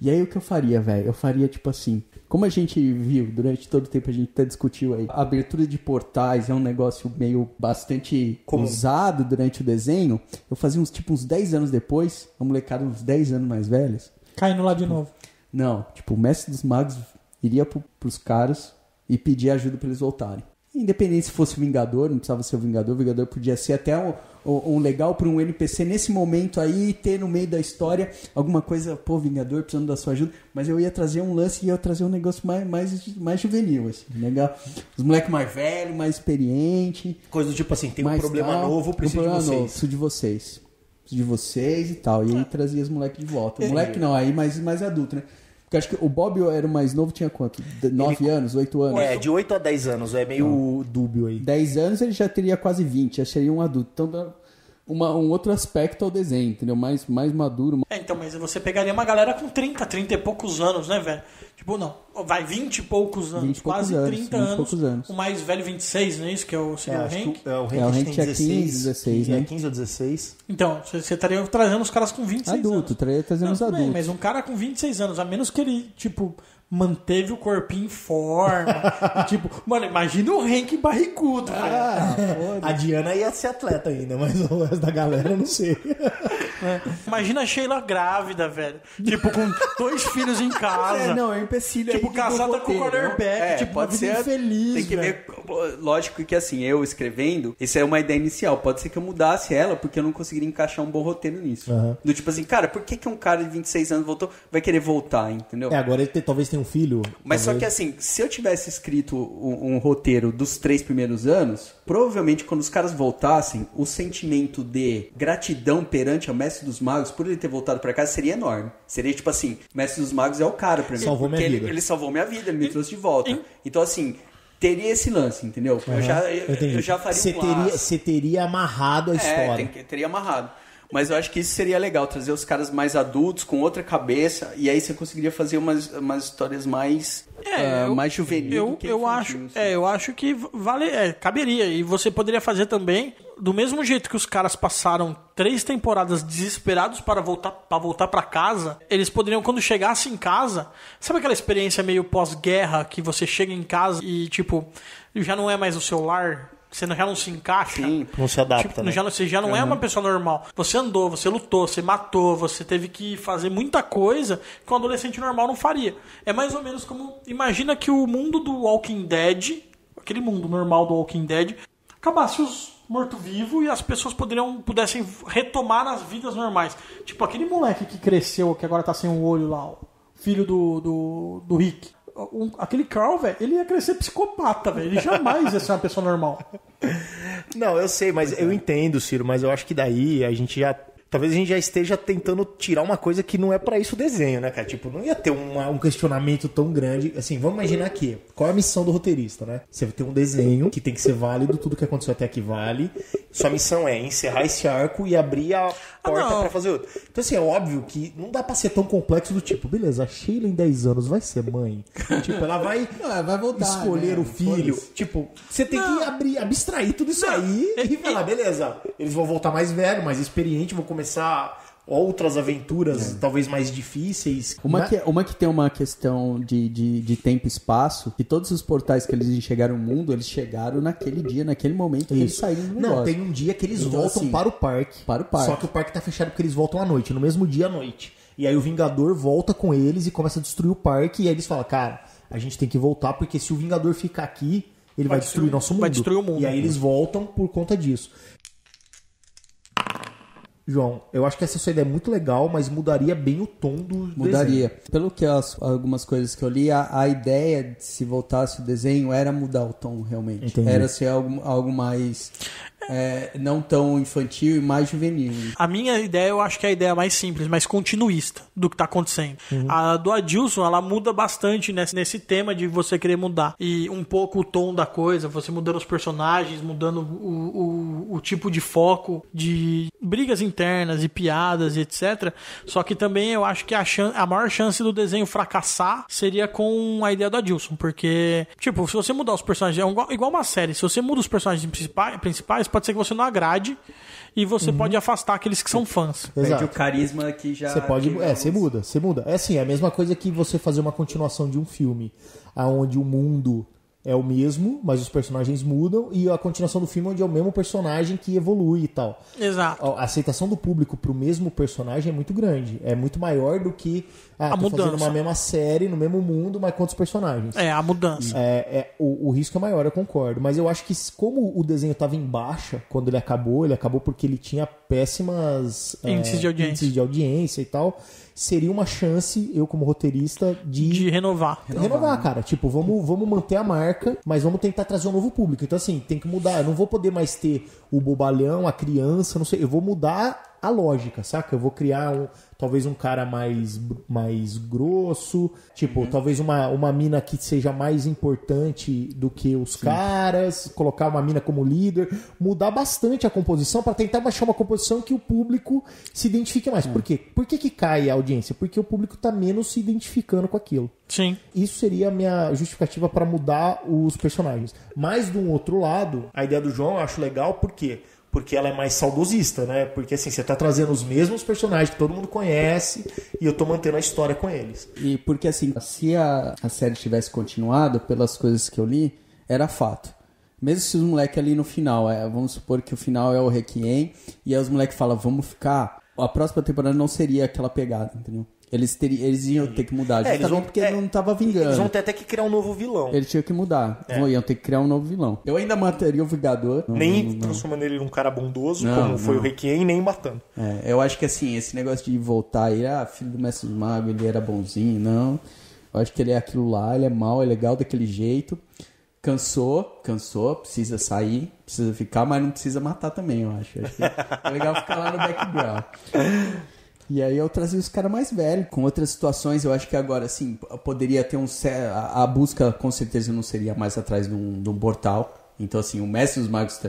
E aí o que eu faria, velho? Eu faria tipo assim, como a gente viu durante todo o tempo, a gente até discutiu aí, a abertura de portais é um negócio meio bastante usado durante o desenho. Eu fazia uns 10 anos depois, a molecada uns 10 anos mais velhos. Caindo lá de novo. Não, tipo, o mestre dos magos iria pros caras e pedir ajuda pra eles voltarem. Independente se fosse o Vingador, não precisava ser o Vingador podia ser até um legal para um NPC nesse momento aí, ter no meio da história alguma coisa, pô, Vingador precisando da sua ajuda, mas eu ia trazer um lance e ia trazer um negócio mais juvenil, assim, legal. Os moleques mais velhos, mais experientes. Coisa do tipo assim, tem um problema novo, preciso de vocês. Preciso de vocês e tal. E aí trazia os moleques de volta. O moleque não, aí mais adulto, né? Porque acho que o Bob era o mais novo, tinha quanto? 9 anos, 8 anos? De 8 a 10 anos, é meio dúbio aí. 10 anos ele já teria quase 20, já seria um adulto. Então dá um outro aspecto ao desenho, entendeu? Mais maduro. Então, mas você pegaria uma galera com 30 e poucos anos, né, velho? Tipo, não, vai 20 e poucos anos, quase 30 anos. O mais velho 26, não é isso? Que é o Hank? O Hank tinha 15, 16, né? 15 ou 16. Então, você estaria trazendo os caras com 26 anos. Adulto, estaria trazendo os adultos. Mas um cara com 26 anos, a menos que ele, tipo, manteve o corpinho em forma. E, tipo, mano, imagina o Hank barrigudo, velho. A Diana ia ser atleta ainda, mas o resto da galera eu não sei. Imagina a Sheila grávida, velho. Tipo, com 2 filhos em casa. Não, é um empecilho. Tipo, casada com o quarterback. Tipo, pode ser infeliz. Tem que ver. Lógico que assim, eu escrevendo, isso é uma ideia inicial. Pode ser que eu mudasse ela, porque eu não conseguiria encaixar um bom roteiro nisso. Do tipo assim, cara, por que um cara de 26 anos vai querer voltar, entendeu? Agora ele talvez tenha um filho. Mas só que assim, se eu tivesse escrito um roteiro dos 3 primeiros anos, provavelmente quando os caras voltassem, o sentimento de gratidão perante ao Mestre dos Magos por ele ter voltado pra casa seria enorme. Seria tipo assim, Mestre dos Magos é o cara pra mim. Salvou minha vida. Ele salvou minha vida, ele me trouxe de volta. Então assim, teria esse lance, entendeu? Eu já faria Você teria amarrado a história. Teria amarrado. Mas eu acho que isso seria legal, trazer os caras mais adultos, com outra cabeça, e aí você conseguiria fazer umas histórias mais juvenil. Eu acho que caberia. E você poderia fazer também, do mesmo jeito que os caras passaram 3 temporadas desesperados para voltar para casa, eles poderiam, quando chegassem em casa, sabe aquela experiência meio pós-guerra, que você chega em casa e, tipo, já não é mais o seu lar? Você já não se encaixa. Sim, não se adapta, tipo, né? Você já não é uma pessoa normal. Você andou, você lutou, você matou, você teve que fazer muita coisa que um adolescente normal não faria. É mais ou menos como... Imagina que o mundo do Walking Dead, aquele mundo normal do Walking Dead, acabasse os mortos-vivos e as pessoas pudessem retomar as vidas normais. Tipo, aquele moleque que cresceu, que agora tá sem o olho lá, o filho do Rick. Aquele Carl, velho, ele ia crescer psicopata, velho. Ele jamais ia ser uma pessoa normal. Não, eu sei, mas eu entendo, Ciro, mas eu acho que daí a gente já... Talvez a gente já esteja tentando tirar uma coisa que não é pra isso o desenho, né, cara? Tipo, não ia ter um questionamento tão grande. Assim, vamos imaginar aqui. Qual é a missão do roteirista, né? Você vai ter um desenho que tem que ser válido, tudo que aconteceu até aqui vale. Sua missão é encerrar esse arco e abrir a porta pra fazer outro. Então, assim, é óbvio que não dá pra ser tão complexo do tipo, beleza, a Sheila em 10 anos vai ser mãe. Tipo, ela vai voltar, escolher o filho. Tipo, você tem que abstrair tudo isso aí e falar, beleza, eles vão voltar mais velho, mais experiente, vão começar outras aventuras, talvez mais difíceis. Uma que tem uma questão de tempo e espaço, que todos os portais que eles enxergaram no mundo, eles chegaram naquele dia, naquele momento que eles saíram do negócio. Não, tem um dia que eles voltam para o parque. Só que o parque tá fechado porque eles voltam à noite, no mesmo dia à noite. E aí o Vingador volta com eles e começa a destruir o parque, e aí eles falam, cara, a gente tem que voltar, porque se o Vingador ficar aqui, ele vai destruir nosso mundo. Vai destruir o mundo. E aí eles voltam por conta disso. João, eu acho que essa sua ideia é muito legal, mas mudaria bem o tom do Mudaria. desenho. Pelo que algumas coisas que eu li, a ideia de se voltasse o desenho era mudar o tom, realmente. Entendi. Era ser algo mais não tão infantil e mais juvenil. A minha ideia, eu acho que é a ideia mais simples, mais continuista do que tá acontecendo. A do Adilson, ela muda bastante nesse tema de você querer mudar. E um pouco o tom da coisa, você mudando os personagens, mudando o tipo de foco, de brigas internas e piadas e etc. Só que também eu acho que a maior chance do desenho fracassar seria com a ideia do Adilson. Porque, tipo, se você mudar os personagens, é igual uma série. Se você muda os personagens principais, pode ser que você não agrade e você pode afastar aqueles que são fãs. Perde o carisma que já... Você muda. É assim, é a mesma coisa que você fazer uma continuação de um filme, onde o mundo é o mesmo, mas os personagens mudam, e a continuação do filme onde é o mesmo personagem que evolui e tal. Exato. A aceitação do público pro mesmo personagem é muito grande. É muito maior do que a mudança. Fazendo uma mesma série, no mesmo mundo, mas com outros personagens. A mudança. O risco é maior, eu concordo. Mas eu acho que como o desenho estava em baixa quando ele acabou porque ele tinha péssimas índices de audiência e tal. Seria uma chance, eu como roteirista, de renovar. Renovar, cara. Tipo, vamos manter a marca, mas vamos tentar trazer um novo público. Então, assim, tem que mudar. Eu não vou poder mais ter o bobalhão, a criança, não sei. Eu vou mudar a lógica, saca? Eu vou criar talvez um cara mais grosso, tipo, talvez uma mina que seja mais importante do que os caras, colocar uma mina como líder, mudar bastante a composição para tentar baixar uma composição que o público se identifique mais. Por quê? Por que cai a audiência? Porque o público tá menos se identificando com aquilo. Sim. Isso seria a minha justificativa para mudar os personagens. Mas, de um outro lado, a ideia do João eu acho legal, por quê? Porque ela é mais saudosista, né? Porque assim, você tá trazendo os mesmos personagens que todo mundo conhece e eu tô mantendo a história com eles. E porque assim, se a série tivesse continuado, pelas coisas que eu li, era fato. Mesmo se os moleques ali no final, vamos supor que o final é o Requiem, e aí os moleques falam, vamos ficar... A próxima temporada não seria aquela pegada, entendeu? Eles iam ter que mudar, justamente porque não tava vingando. Eles vão ter até que criar um novo vilão. Eles tinham que mudar. Iam ter que criar um novo vilão. Eu ainda mataria o Vingador. Nem transformando ele num cara bondoso, como foi o Requiem, nem matando. Eu acho que assim, esse negócio de voltar aí, filho do Mestre dos Magos, ele era bonzinho, não. Eu acho que ele é aquilo lá, ele é mau, é legal daquele jeito. Cansou, precisa sair, precisa ficar, mas não precisa matar também, eu acho. Acho que é legal ficar lá no background. E aí eu trazia os caras mais velhos, com outras situações. Eu acho que agora, assim, poderia ter a busca, com certeza, não seria mais atrás de um portal. Então, assim, o Mestre dos Magos,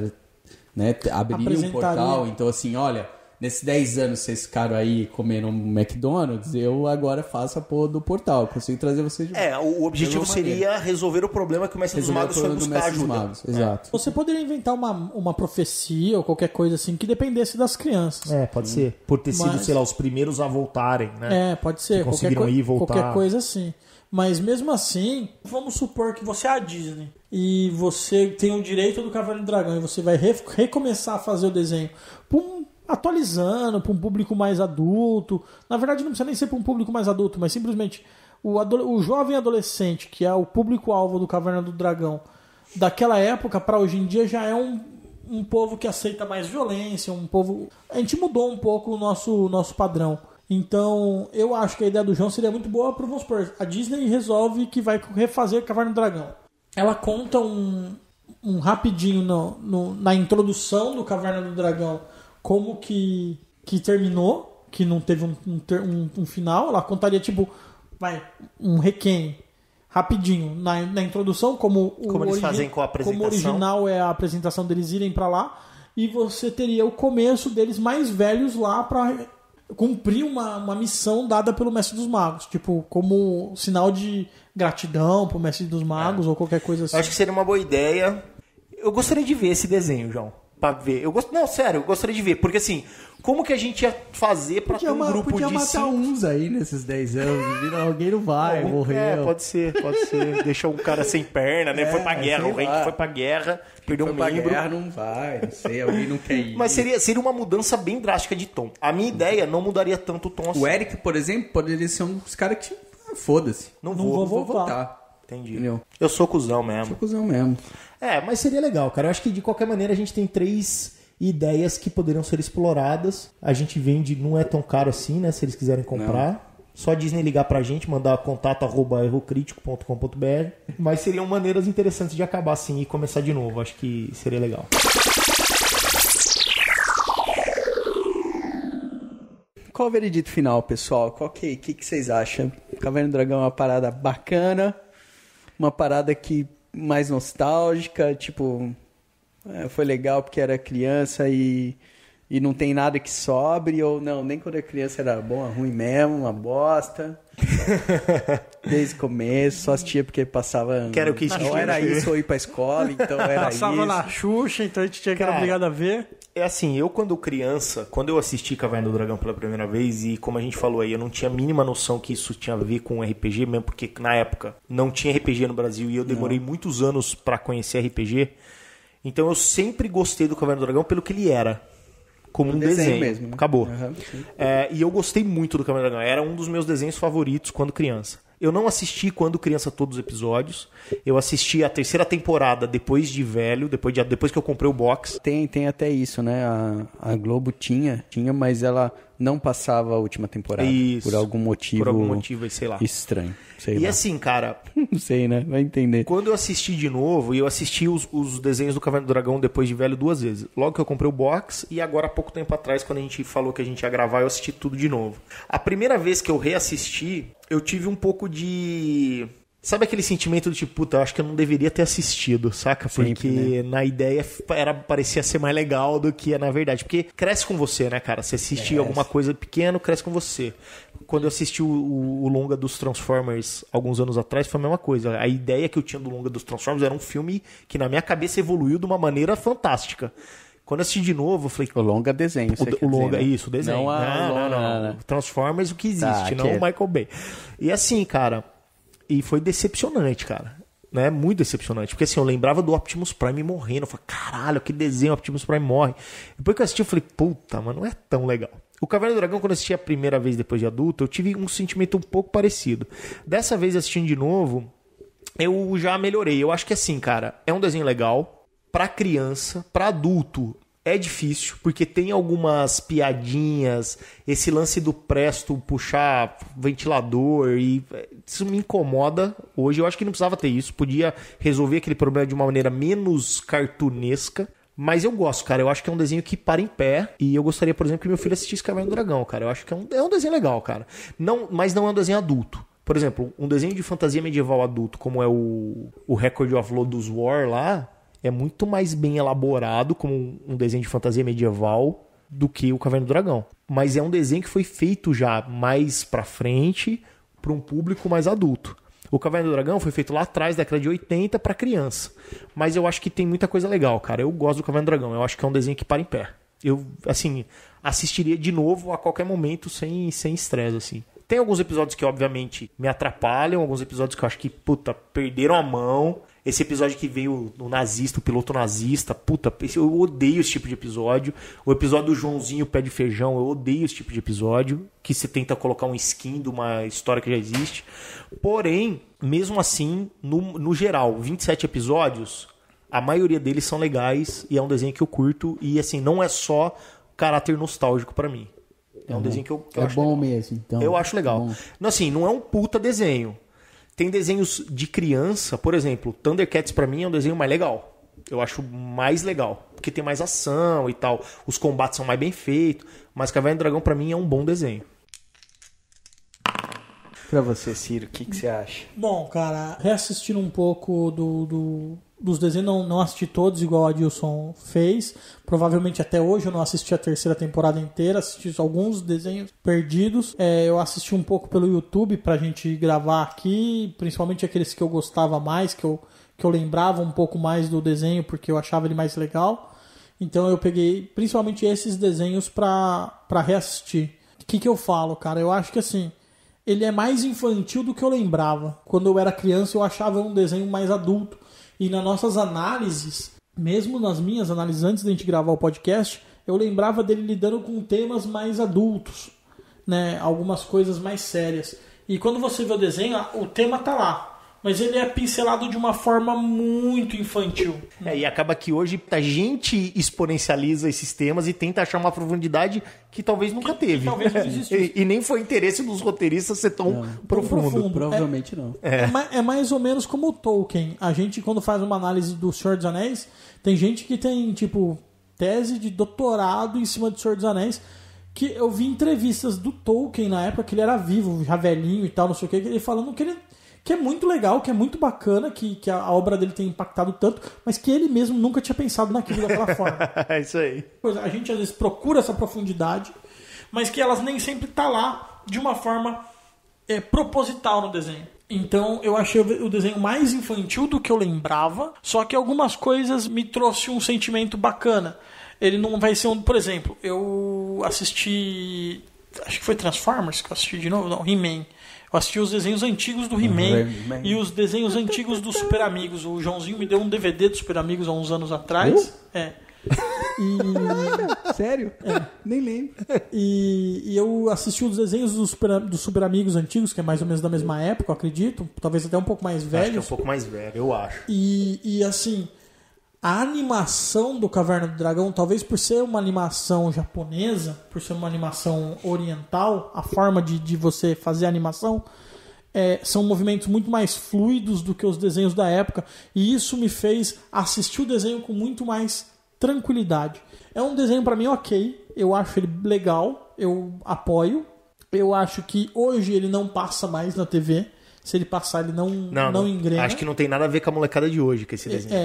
né, abriria um portal. Então, assim, olha, nesses 10 anos, vocês ficaram aí comendo um McDonald's, eu agora faço a porra do portal. Consigo trazer vocês de volta. O objetivo seria resolver o problema que o Mestre dos Magos foi buscar ajuda. Exato. Você poderia inventar uma profecia ou qualquer coisa assim que dependesse das crianças. Pode ser. Por ter sido, sei lá, os primeiros a voltarem, né? Pode ser. Conseguiram ir e voltar. Qualquer coisa assim. Mas mesmo assim, vamos supor que você é a Disney e você tem o direito do Caverna do Dragão e você vai recomeçar a fazer o desenho atualizando para um público mais adulto. Na verdade, não precisa nem ser para um público mais adulto, mas simplesmente o jovem adolescente, que é o público-alvo do Caverna do Dragão, daquela época para hoje em dia já é um povo que aceita mais violência, um povo... A gente mudou um pouco o nosso padrão. Então, eu acho que a ideia do João seria muito boa para, vamos supor, a Disney resolve que vai refazer Caverna do Dragão. Ela conta um rapidinho na introdução do Caverna do Dragão como que terminou, que não teve um final. Ela contaria, tipo, um Requiem rapidinho na introdução, como eles fazem com a apresentação. Como original é a apresentação deles irem pra lá, e você teria o começo deles mais velhos lá pra cumprir uma missão dada pelo Mestre dos Magos, tipo, como sinal de gratidão pro Mestre dos Magos ou qualquer coisa assim. Eu acho que seria uma boa ideia. Eu gostaria de ver esse desenho, João. Pra ver. Não, sério, eu gostaria de ver. Porque assim, como que a gente ia fazer pra ter um grupo podia de matar uns aí nesses 10 anos. Alguém não vai, morreu. Pode ser. Deixou um cara sem perna, né? Foi pra guerra. O rei que foi pra guerra, perdeu um membro. Foi pra guerra, não vai. Não sei, alguém não quer ir. Mas seria uma mudança bem drástica de tom. A minha ideia não mudaria tanto o tom assim. O Eric, por exemplo, poderia ser um dos caras que... Foda-se. Não vou voltar. Entendi. Entendeu? Eu sou cuzão mesmo. Mas seria legal, cara. Eu acho que de qualquer maneira a gente tem 3 ideias que poderiam ser exploradas. A gente vende, não é tão caro assim, né? Se eles quiserem comprar. Não. Só a Disney ligar pra gente, mandar contato@errocritico.com.br. Mas seriam maneiras interessantes de acabar assim e começar de novo. Acho que seria legal. qual o veredito final, pessoal? Que vocês acham? Caverna do Dragão é uma parada bacana, uma parada que mais nostálgica, tipo, foi legal porque era criança e não tem nada que sobre, ou não, nem quando era criança era bom, ruim mesmo, uma bosta. Desde o começo, só assistia porque passava. Quero que ou era isso ou ir pra escola, então era Passava isso. na Xuxa, então a gente tinha que era obrigado a ver. É assim, eu quando criança, quando eu assisti Caverna do Dragão pela primeira vez, e como a gente falou aí, eu não tinha a mínima noção que isso tinha a ver com RPG, mesmo porque na época não tinha RPG no Brasil e eu demorei muitos anos pra conhecer RPG. Então eu sempre gostei do Caverna do Dragão pelo que ele era. Como um desenho mesmo, né? Acabou. Uhum, e eu gostei muito do Caverna do Dragão. Era um dos meus desenhos favoritos quando criança. Eu não assisti quando criança todos os episódios. Eu assisti a terceira temporada depois de velho, depois que eu comprei o box. Tem até isso, né? A Globo tinha, mas ela não passava a última temporada. Isso. Por algum motivo. Por algum motivo, sei lá. Estranho. Sei E lá. assim, cara... Não sei, né? Vai entender. Quando eu assisti de novo, eu assisti os desenhos do Caverna do Dragão depois de velho 2 vezes. Logo que eu comprei o box e agora há pouco tempo atrás, quando a gente falou que a gente ia gravar, eu assisti tudo de novo. A primeira vez que eu reassisti, eu tive um pouco de... Sabe aquele sentimento do tipo, puta, eu acho que eu não deveria ter assistido, saca? Porque Sempre, né? na ideia parecia ser mais legal do que é na verdade. Porque cresce com você, né, cara? Você assiste alguma coisa pequena, cresce com você. Quando eu assisti o longa dos Transformers alguns anos atrás, foi a mesma coisa. A ideia que eu tinha do longa dos Transformers era um filme que na minha cabeça evoluiu de uma maneira fantástica. Quando eu assisti de novo, eu falei... O longa desenho, você quer O longa, dizer, né? isso, o desenho. Não. Transformers, o que existe, não o Michael Bay. E assim, cara... E foi decepcionante, cara. Né? Muito decepcionante. Porque assim, eu lembrava do Optimus Prime morrendo. Eu falei, caralho, que desenho, o Optimus Prime morre. Depois que eu assisti, eu falei, puta, mas não é tão legal. O Caverna do Dragão, quando eu assisti a primeira vez depois de adulto, eu tive um sentimento um pouco parecido. Dessa vez, assistindo de novo, eu já melhorei. Eu acho que assim, cara, é um desenho legal. Pra criança, pra adulto... É difícil, porque tem algumas piadinhas, esse lance do Presto puxar ventilador, e isso me incomoda hoje. Eu acho que não precisava ter isso, podia resolver aquele problema de uma maneira menos cartunesca. Mas eu gosto, cara, eu acho que é um desenho que para em pé, e eu gostaria, por exemplo, que meu filho assistisse Caverna do Dragão, cara. Eu acho que é um desenho legal, cara. Mas não é um desenho adulto. Por exemplo, um desenho de fantasia medieval adulto, como é o Record of Lodoss War lá... É muito mais bem elaborado como um desenho de fantasia medieval do que o Caverna do Dragão. Mas é um desenho que foi feito já mais pra frente para um público mais adulto. O Caverna do Dragão foi feito lá atrás, década de 80, pra criança. Mas eu acho que tem muita coisa legal, cara. Eu gosto do Caverna do Dragão. Eu acho que é um desenho que para em pé. Eu, assim, assistiria de novo a qualquer momento sem estresse, assim. Tem alguns episódios que, obviamente, me atrapalham. Alguns episódios que eu acho que, puta, perderam a mão. Esse episódio que veio o nazista, o piloto nazista, puta, eu odeio esse tipo de episódio. O episódio do Joãozinho Pé de Feijão, eu odeio esse tipo de episódio, que você tenta colocar um skin de uma história que já existe. Porém, mesmo assim, no geral, 27 episódios, a maioria deles são legais e é um desenho que eu curto. E assim, não é só caráter nostálgico pra mim. É um desenho que eu acho bom legal. mesmo, então. Eu acho legal. Não, assim, não é um puta desenho. Tem desenhos de criança, por exemplo, Thundercats pra mim é um desenho mais legal. Eu acho mais legal, porque tem mais ação e tal. Os combates são mais bem feitos, mas Caverna do Dragão pra mim é um bom desenho. Pra você, Ciro, o que você acha? Bom, cara, reassistindo um pouco dos desenhos, não assisti todos igual a Adilson fez. Provavelmente até hoje eu não assisti a terceira temporada inteira, assisti alguns desenhos perdidos. Eu assisti um pouco pelo YouTube pra gente gravar aqui, principalmente aqueles que eu gostava mais, que eu lembrava um pouco mais do desenho, porque eu achava ele mais legal. Então eu peguei principalmente esses desenhos pra reassistir. O que eu falo, cara? Eu acho que assim... Ele é mais infantil do que eu lembrava. Quando eu era criança, eu achava um desenho mais adulto. E nas nossas análises, mesmo nas minhas análises antes da gente gravar o podcast, eu lembrava dele lidando com temas mais adultos, né? Algumas coisas mais sérias. E quando você vê o desenho, o tema tá lá. Mas ele é pincelado de uma forma muito infantil. E acaba que hoje a gente exponencializa esses temas e tenta achar uma profundidade que talvez nunca teve. Talvez não existisse. E nem foi interesse dos roteiristas ser tão profundo. Provavelmente não. É mais ou menos como o Tolkien. A gente, quando faz uma análise do Senhor dos Anéis, tem gente que tem, tipo, tese de doutorado em cima do Senhor dos Anéis. que eu vi entrevistas do Tolkien na época, que ele era vivo, já velhinho e tal, não sei o que, ele falando que é muito legal, que é muito bacana, que a obra dele tem impactado tanto, mas que ele mesmo nunca tinha pensado naquilo daquela forma. É isso aí. A gente às vezes procura essa profundidade, mas que elas nem sempre tá lá de uma forma proposital no desenho. Então eu achei o desenho mais infantil do que eu lembrava, só que algumas coisas me trouxe um sentimento bacana. Ele não vai ser por exemplo, eu assisti, acho que foi Transformers que eu assisti de novo, não, He-Man. Eu assisti os desenhos antigos do He-Man e os desenhos antigos dos Super Amigos. O Joãozinho me deu um DVD dos Super Amigos há uns anos atrás. Sério? Nem lembro. E eu assisti os desenhos dos Super Amigos antigos, que é mais ou menos da mesma época, eu acredito. Talvez até um pouco mais velhos. Acho que é um pouco mais velho, eu acho. E assim, a animação do Caverna do Dragão, talvez por ser uma animação japonesa, por ser uma animação oriental, a forma de você fazer a animação são movimentos muito mais fluidos do que os desenhos da época. E isso me fez assistir o desenho com muito mais tranquilidade. É um desenho pra mim ok, eu acho ele legal, eu apoio. Eu acho que hoje ele não passa mais na TV. Se ele passar, ele não engrena. Acho que não tem nada a ver com a molecada de hoje, com esse desenho.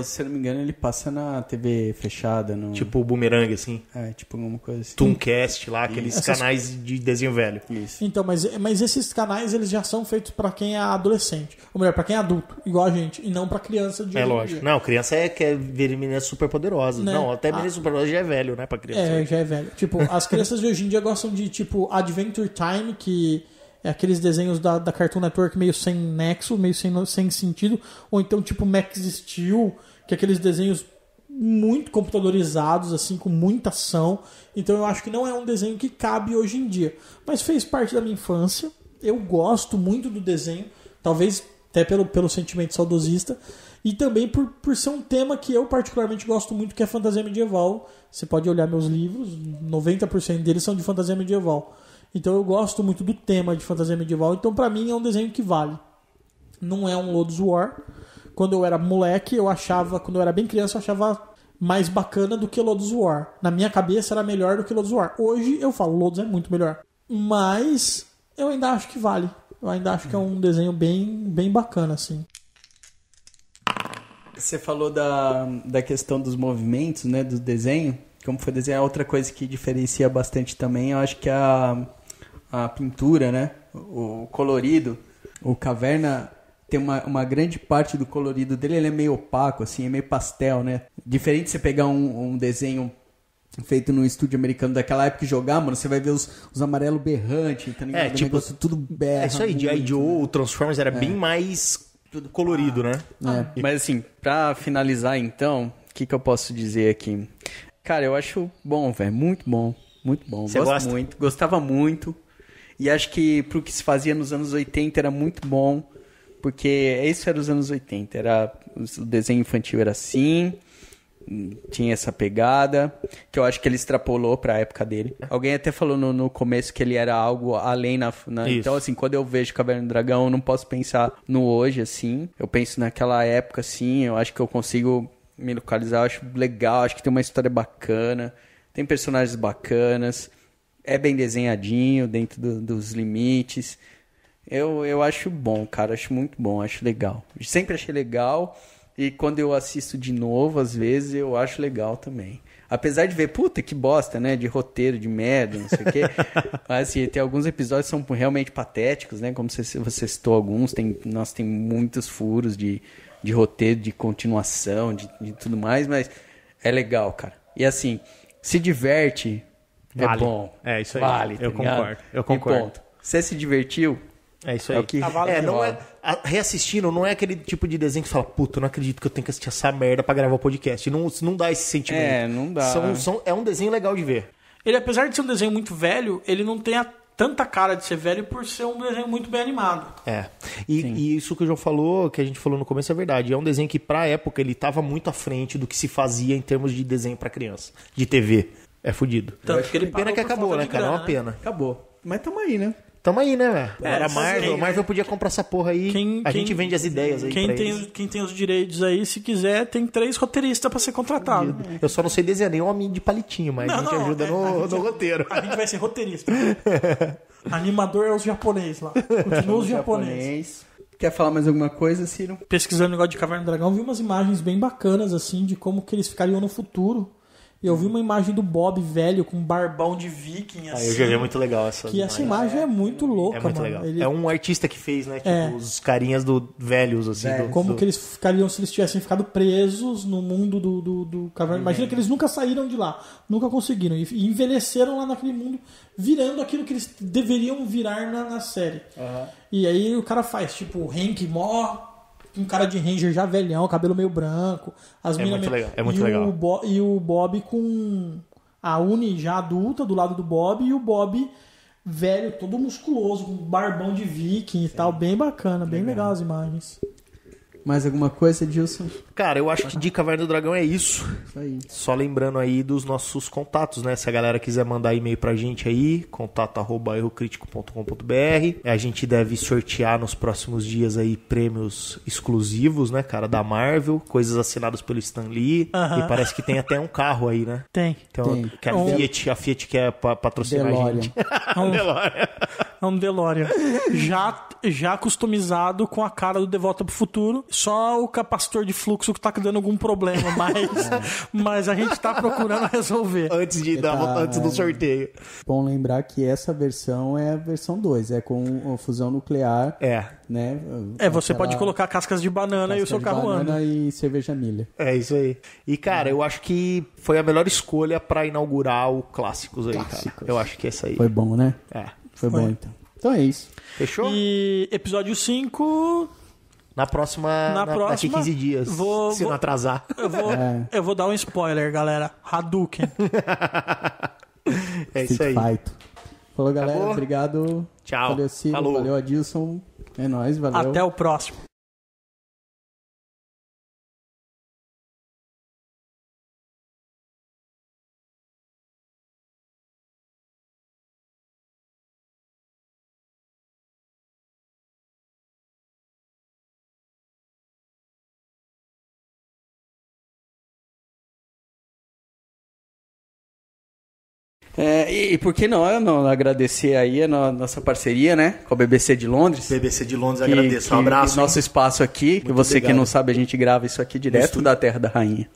Se eu não me engano, ele passa na TV fechada. Tipo o Boomerang, assim. Tipo alguma coisa assim. Tooncast lá, aqueles canais de desenho velho. Isso. Então, mas esses canais, eles já são feitos pra quem é adolescente. Ou melhor, pra quem é adulto, igual a gente. E não pra criança de hoje em lógico. dia. Não, criança quer ver meninas super poderosas. Né? Não, até meninas super poderosas já é velho, né, pra criança. Já é velho. Tipo, as crianças de hoje em dia gostam de, tipo, Adventure Time, que... é aqueles desenhos da Cartoon Network meio sem nexo, meio sem sentido. Ou então tipo Max Steel, que é aqueles desenhos muito computadorizados, assim, com muita ação. Então eu acho que não é um desenho que cabe hoje em dia. Mas fez parte da minha infância. Eu gosto muito do desenho. Talvez até pelo sentimento saudosista. E também por ser um tema que eu particularmente gosto muito, que é fantasia medieval. Você pode olhar meus livros, 90% deles são de fantasia medieval. Então eu gosto muito do tema de fantasia medieval. Então pra mim é um desenho que vale. Não é um Lodoss War. Quando eu era moleque, quando eu era bem criança, eu achava mais bacana do que Lodoss War. Na minha cabeça era melhor do que Lodoss War. Hoje eu falo, Lodoss é muito melhor. Mas eu ainda acho que vale. Eu ainda acho que é um desenho bem bacana, assim. Você falou da questão dos movimentos, né, do desenho. Como foi desenhar, outra coisa que diferencia bastante também, eu acho que a pintura, né? O colorido. O Caverna tem uma grande parte do colorido dele, ele é meio opaco, assim, é meio pastel, né? Diferente de você pegar um desenho feito no estúdio americano daquela época e jogar, mano, você vai ver os amarelos berrantes, tá ligado? Tipo, negócio tudo berra. É isso aí, G.I. Joe, o Transformers era bem mais colorido, né? Mas assim, pra finalizar então, o que eu posso dizer aqui? Cara, eu acho bom, velho. Muito bom. Muito bom. Você gosta? Muito. Gostava muito. E acho que pro que se fazia nos anos 80 era muito bom. Porque isso era os anos 80. O desenho infantil era assim. Tinha essa pegada. Que eu acho que ele extrapolou pra época dele. Alguém até falou no começo que ele era algo além Então, assim, quando eu vejo Caverna do Dragão, eu não posso pensar no hoje, assim. Eu penso naquela época, assim. Eu acho que eu consigo me localizar, eu acho legal, acho que tem uma história bacana, tem personagens bacanas, é bem desenhadinho dentro dos limites. Eu acho bom, cara, acho muito bom, acho legal. Sempre achei legal e quando eu assisto de novo, às vezes, eu acho legal também. Apesar de ver, puta, que bosta, né, de roteiro, de merda, não sei o quê. Mas, assim, tem alguns episódios que são realmente patéticos, né, como você citou alguns, tem muitos furos de roteiro, de continuação, de tudo mais, mas é legal, cara. E assim, se diverte, vale. É bom. É isso aí. Vale, eu concordo. Eu concordo. Ponto. Você se divertiu? É isso aí. É o que reassistindo, não é aquele tipo de desenho que você fala, puta, eu não acredito que eu tenho que assistir essa merda pra gravar o podcast. Não dá esse sentimento. Não dá. É um desenho legal de ver. Ele, apesar de ser um desenho muito velho, ele não tem tanta cara de ser velho por ser um desenho muito bem animado. E isso que o João falou, que a gente falou no começo, é verdade. É um desenho que, pra época, ele tava muito à frente do que se fazia em termos de desenho pra criança. De TV. É fudido. Tanto que ele pena que acabou, né, cara? É uma pena. Acabou. Mas tamo aí, né? Tamo aí, né, velho? É, Era Marvel. A Marvel podia comprar essa porra aí. A gente vende as ideias aí pra eles. Quem tem os direitos aí, se quiser, tem 3 roteiristas pra ser contratado. Eu só não sei desenhar nem homem de palitinho, mas a gente ajuda no roteiro. A gente vai ser roteirista. Animador é os japoneses lá. Continua os japoneses. Quer falar mais alguma coisa, Ciro? Pesquisando o negócio de Caverna do Dragão, vi umas imagens bem bacanas, assim, de como que eles ficariam no futuro. E eu vi uma imagem do Bob velho com um barbão de viking, assim. Eu já vi, é muito legal essa imagem. Essa imagem é muito louca, é muito mano. legal. É um artista que fez, né? Tipo, os carinhas velhos, assim. Como que eles ficariam se eles tivessem ficado presos no mundo do Caverna. Imagina que eles nunca saíram de lá, nunca conseguiram. E envelheceram lá naquele mundo, virando aquilo que eles deveriam virar na série. E aí o cara faz, tipo, o Hank mó... um cara de ranger já velhão, cabelo meio branco. É muito legal. E o Bob com a Uni já adulta do lado do Bob e o Bob velho, todo musculoso, com barbão de viking e tal. Bem bacana, bem legal as imagens. Mais alguma coisa, Edilson? Cara, eu acho que de Caverna do Dragão é isso. Isso aí. Só lembrando aí dos nossos contatos, né? Se a galera quiser mandar e-mail pra gente aí, contato@errocritico.com.br. A gente deve sortear nos próximos dias aí prêmios exclusivos, né, cara, da Marvel, coisas assinadas pelo Stan Lee. E parece que tem até um carro aí, né? Tem. Então, que a Fiat quer patrocinar DeLorean. a gente. É um DeLorean. Já customizado com a cara do De Volta pro Futuro. Só o capacitor de fluxo que tá dando algum problema, mas a gente tá procurando resolver. Antes do sorteio. Bom lembrar que essa versão é a versão 2, é com fusão nuclear. Né? Você pode colocar cascas de banana e o seu carro anda. Banana e cerveja milha. É isso aí. E, cara, eu acho que foi a melhor escolha pra inaugurar o Clássicos aí, cara. Eu acho que essa aí. Foi bom, né? Foi bom, então. Então é isso. Fechou? E episódio 5... Daqui 15 dias, se não atrasar. Eu vou dar um spoiler, galera. Hadouken. É isso aí. Falou, galera. Acabou? Obrigado. Tchau. Valeu, Ciro. Falou. Valeu, Adilson. É nóis, valeu. Até o próximo. E por que não agradecer aí a nossa parceria, né? Com a BBC de Londres. BBC de Londres, agradeço. Um abraço. Nosso espaço aqui, que você obrigado. Que não sabe, a gente grava isso aqui direto da Terra da Rainha.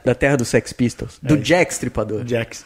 Da Terra dos Sex Pistols. Do Jack Stripador. Jax.